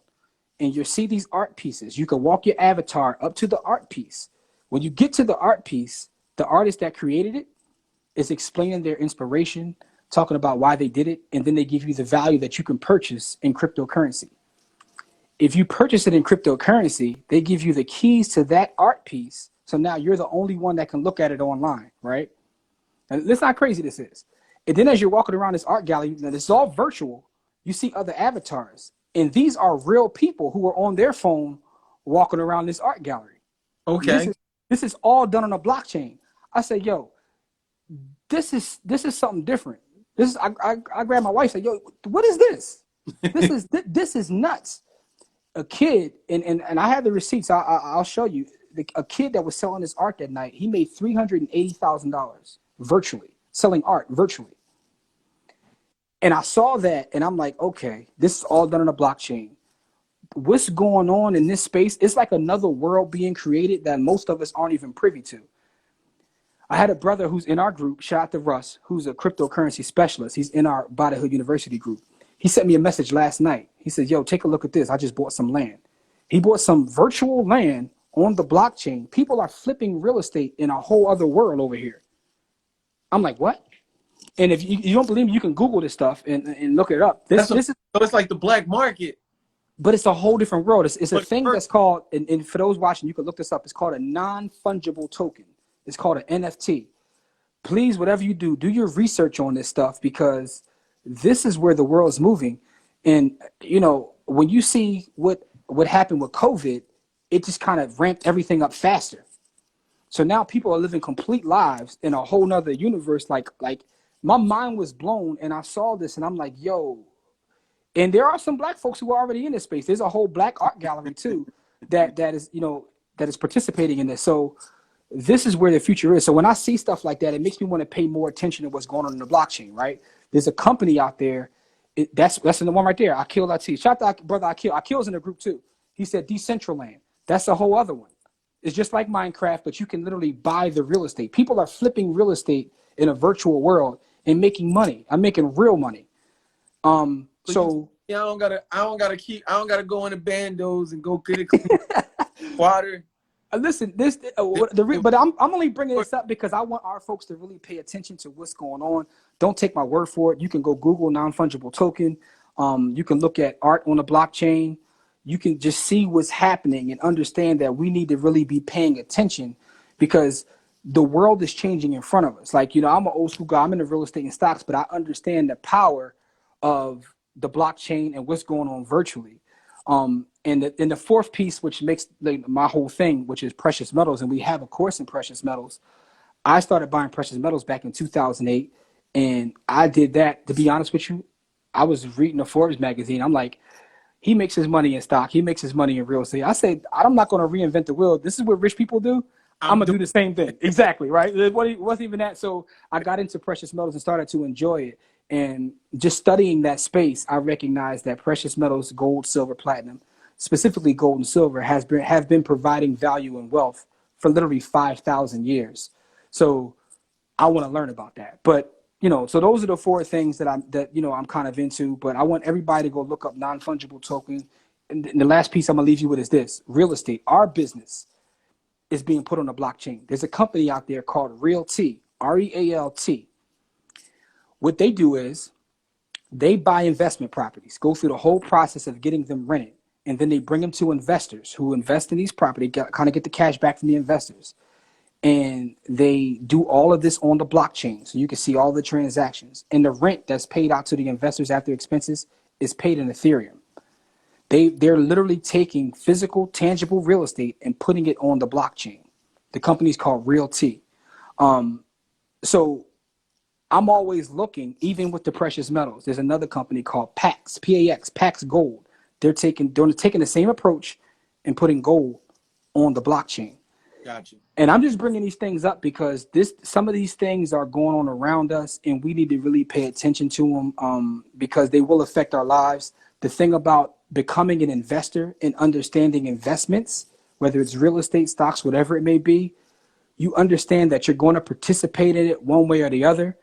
and you'll see these art pieces. You can walk your avatar up to the art piece. When you get to the art piece, the artist that created it is explaining their inspiration, talking about why they did it, and then they give you the value that you can purchase in cryptocurrency. If you purchase it in cryptocurrency, they give you the keys to that art piece. So now you're the only one that can look at it online, right? And that's how crazy this is. And then as you're walking around this art gallery, and it's all virtual, you see other avatars. And these are real people who are on their phone walking around this art gallery. Okay. This is all done on a blockchain. I say, yo, this is something different. I grabbed my wife and said, yo, what is this? This is nuts. A kid, and I have the receipts. I'll show you. A kid that was selling his art that night, he made $380,000 virtually, selling art virtually. And I saw that, and I'm like, okay, this is all done on a blockchain. What's going on in this space? It's like another world being created that most of us aren't even privy to. I had a brother who's in our group, shout out to Russ, who's a cryptocurrency specialist. He's in our Body Hood University group. He sent me a message last night. He said, yo, take a look at this. I just bought some land. He bought some virtual land on the blockchain. People are flipping real estate in a whole other world over here. I'm like, what? And if you don't believe me, you can Google this stuff and look it up. So it's like the black market. But it's a whole different world. It's a thing that's called, and for those watching, you can look this up. It's called a non-fungible token. It's called an NFT. Please, whatever you do, do your research on this stuff, because this is where the world's moving. And, you know, when you see what happened with COVID, it just kind of ramped everything up faster. So now people are living complete lives in a whole nother universe. Like my mind was blown, and I saw this, and I'm like, yo. And there are some black folks who are already in this space. There's a whole black art gallery too that is participating in this. So this is where the future is. So when I see stuff like that, it makes me want to pay more attention to what's going on in the blockchain, right? There's a company out there. That's in the one right there. Akil Latif. Shout out to brother Akil. Akil's in the group too. He said Decentraland. That's a whole other one. It's just like Minecraft, but you can literally buy the real estate. People are flipping real estate in a virtual world, and making money. I'm making real money. So yeah, I don't gotta go into bandos and go get a clean water. Listen, but I'm only bringing this up because I want our folks to really pay attention to what's going on. Don't take my word for it. You can go Google non-fungible token. You can look at art on the blockchain. You can just see what's happening and understand that we need to really be paying attention because the world is changing in front of us. Like, you know, I'm an old school guy. I'm in the real estate and stocks, but I understand the power of the blockchain and what's going on virtually. And the fourth piece, which makes my whole thing, which is precious metals, and we have a course in precious metals. I started buying precious metals back in 2008, and I did that, to be honest with you. I was reading a Forbes magazine. I'm like, he makes his money in stock. He makes his money in real estate. I said, I'm not going to reinvent the wheel. This is what rich people do. I'm going to do the same thing. Exactly, right? It wasn't even that. So I got into precious metals and started to enjoy it. And just studying that space, I recognized that precious metals, gold, silver, platinum, specifically gold and silver, have been providing value and wealth for literally 5,000 years. So I want to learn about that. But, you know, so those are the four things that I'm kind of into. But I want everybody to go look up non-fungible token. And the last piece I'm going to leave you with is this: real estate. Our business is being put on the blockchain. There's a company out there called Realty, REALT. What they do is they buy investment properties, go through the whole process of getting them rented, and then they bring them to investors who invest in these properties, kind of get the cash back from the investors. And they do all of this on the blockchain, so you can see all the transactions. And the rent that's paid out to the investors after expenses is paid in Ethereum. They're literally taking physical, tangible real estate and putting it on the blockchain. The company's called Realty. So I'm always looking, even with the precious metals. There's another company called PAX, P-A-X, PAX Gold. They're taking the same approach and putting gold on the blockchain. Gotcha. And I'm just bringing these things up because some of these things are going on around us, and we need to really pay attention to them because they will affect our lives. The thing about becoming an investor and understanding investments, whether it's real estate, stocks, whatever it may be, you understand that you're going to participate in it one way or the other,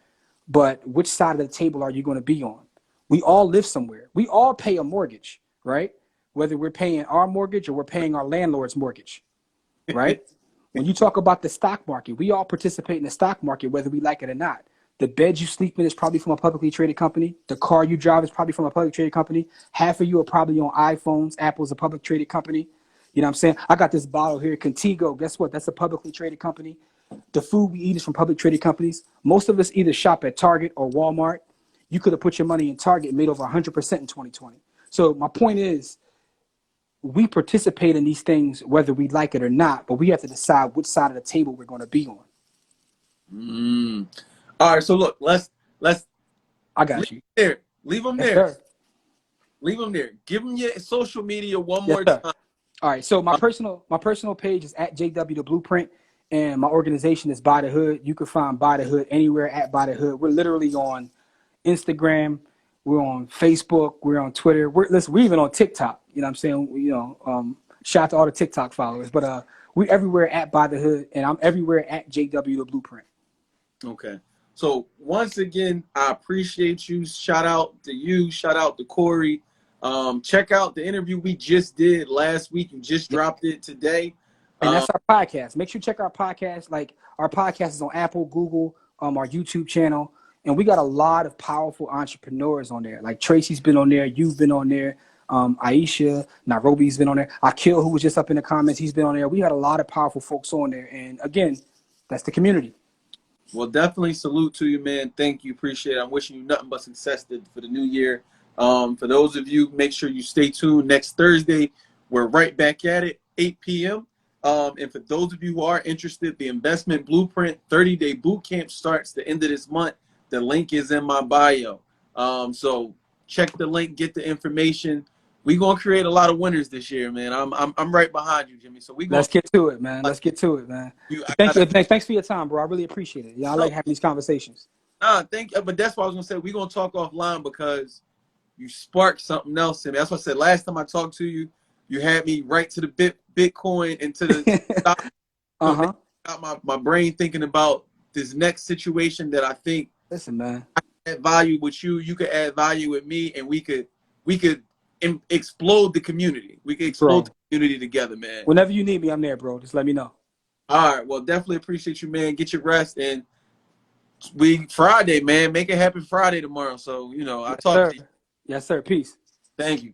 but which side of the table are you going to be on? We all live somewhere. We all pay a mortgage, right? Whether we're paying our mortgage or we're paying our landlord's mortgage, right? When you talk about the stock market, we all participate in the stock market, whether we like it or not. The bed you sleep in is probably from a publicly traded company. The car you drive is probably from a publicly traded company. Half of you are probably on iPhones. Apple's a public traded company. You know what I'm saying? I got this bottle here, Contigo. Guess what? That's a publicly traded company. The food we eat is from public traded companies. Most of us either shop at Target or Walmart. You could have put your money in Target and made over 100% in 2020. So my point is, we participate in these things whether we like it or not, but we have to decide which side of the table we're going to be on. All right, so look, let's. I got you. There, leave them there. Sir. Leave them there. Give them your social media one more time. All right, so my personal page is at JW the Blueprint, and my organization is Buy the Hood. You can find Buy the Hood anywhere at Buy the Hood. We're literally on Instagram. We're on Facebook. We're on Twitter. We're even on TikTok. You know what I'm saying? You know, shout out to all the TikTok followers. But we're everywhere at Buy the Hood, and I'm everywhere at JW the Blueprint. Okay. So once again, I appreciate you. Shout out to you. Shout out to Corey. Check out the interview we just did last week. You just dropped it today. And that's our podcast. Make sure you check our podcast. Like, our podcast is on Apple, Google, our YouTube channel. And we got a lot of powerful entrepreneurs on there. Like Tracy's been on there. You've been on there. Aisha, Nairobi's been on there. Akil, who was just up in the comments, he's been on there. We had a lot of powerful folks on there. And again, that's the community. Well, definitely salute to you, man. Thank you. Appreciate it. I'm wishing you nothing but success for the new year. For those of you, make sure you stay tuned. Next Thursday, we're right back at it, 8 p.m. And for those of you who are interested, the Investment Blueprint 30-day boot camp starts the end of this month. The link is in my bio. So check the link, get the information. We're gonna create a lot of winners this year, man. I'm right behind you, Jimmy. So let's get to it, man. Let's get to it, man. Thanks for your time, bro. I really appreciate it. Yeah, I like having these conversations. Thank you. But that's what I was gonna say. We're gonna talk offline because you sparked something else in me. That's what I said last time I talked to you. You had me right to the Bitcoin and to the stock. Got my brain thinking about this next situation that I think Listen, man. Add value with you. You could add value with me, and we could explode the community. We could explode Bro. the community together, man. Whenever you need me, I'm there, bro. Just let me know. All right. Well, definitely appreciate you, man. Get your rest, and Friday, man. Make it happen Friday tomorrow. So, I'll Yes, talk sir. to you. Yes, sir. Peace. Thank you.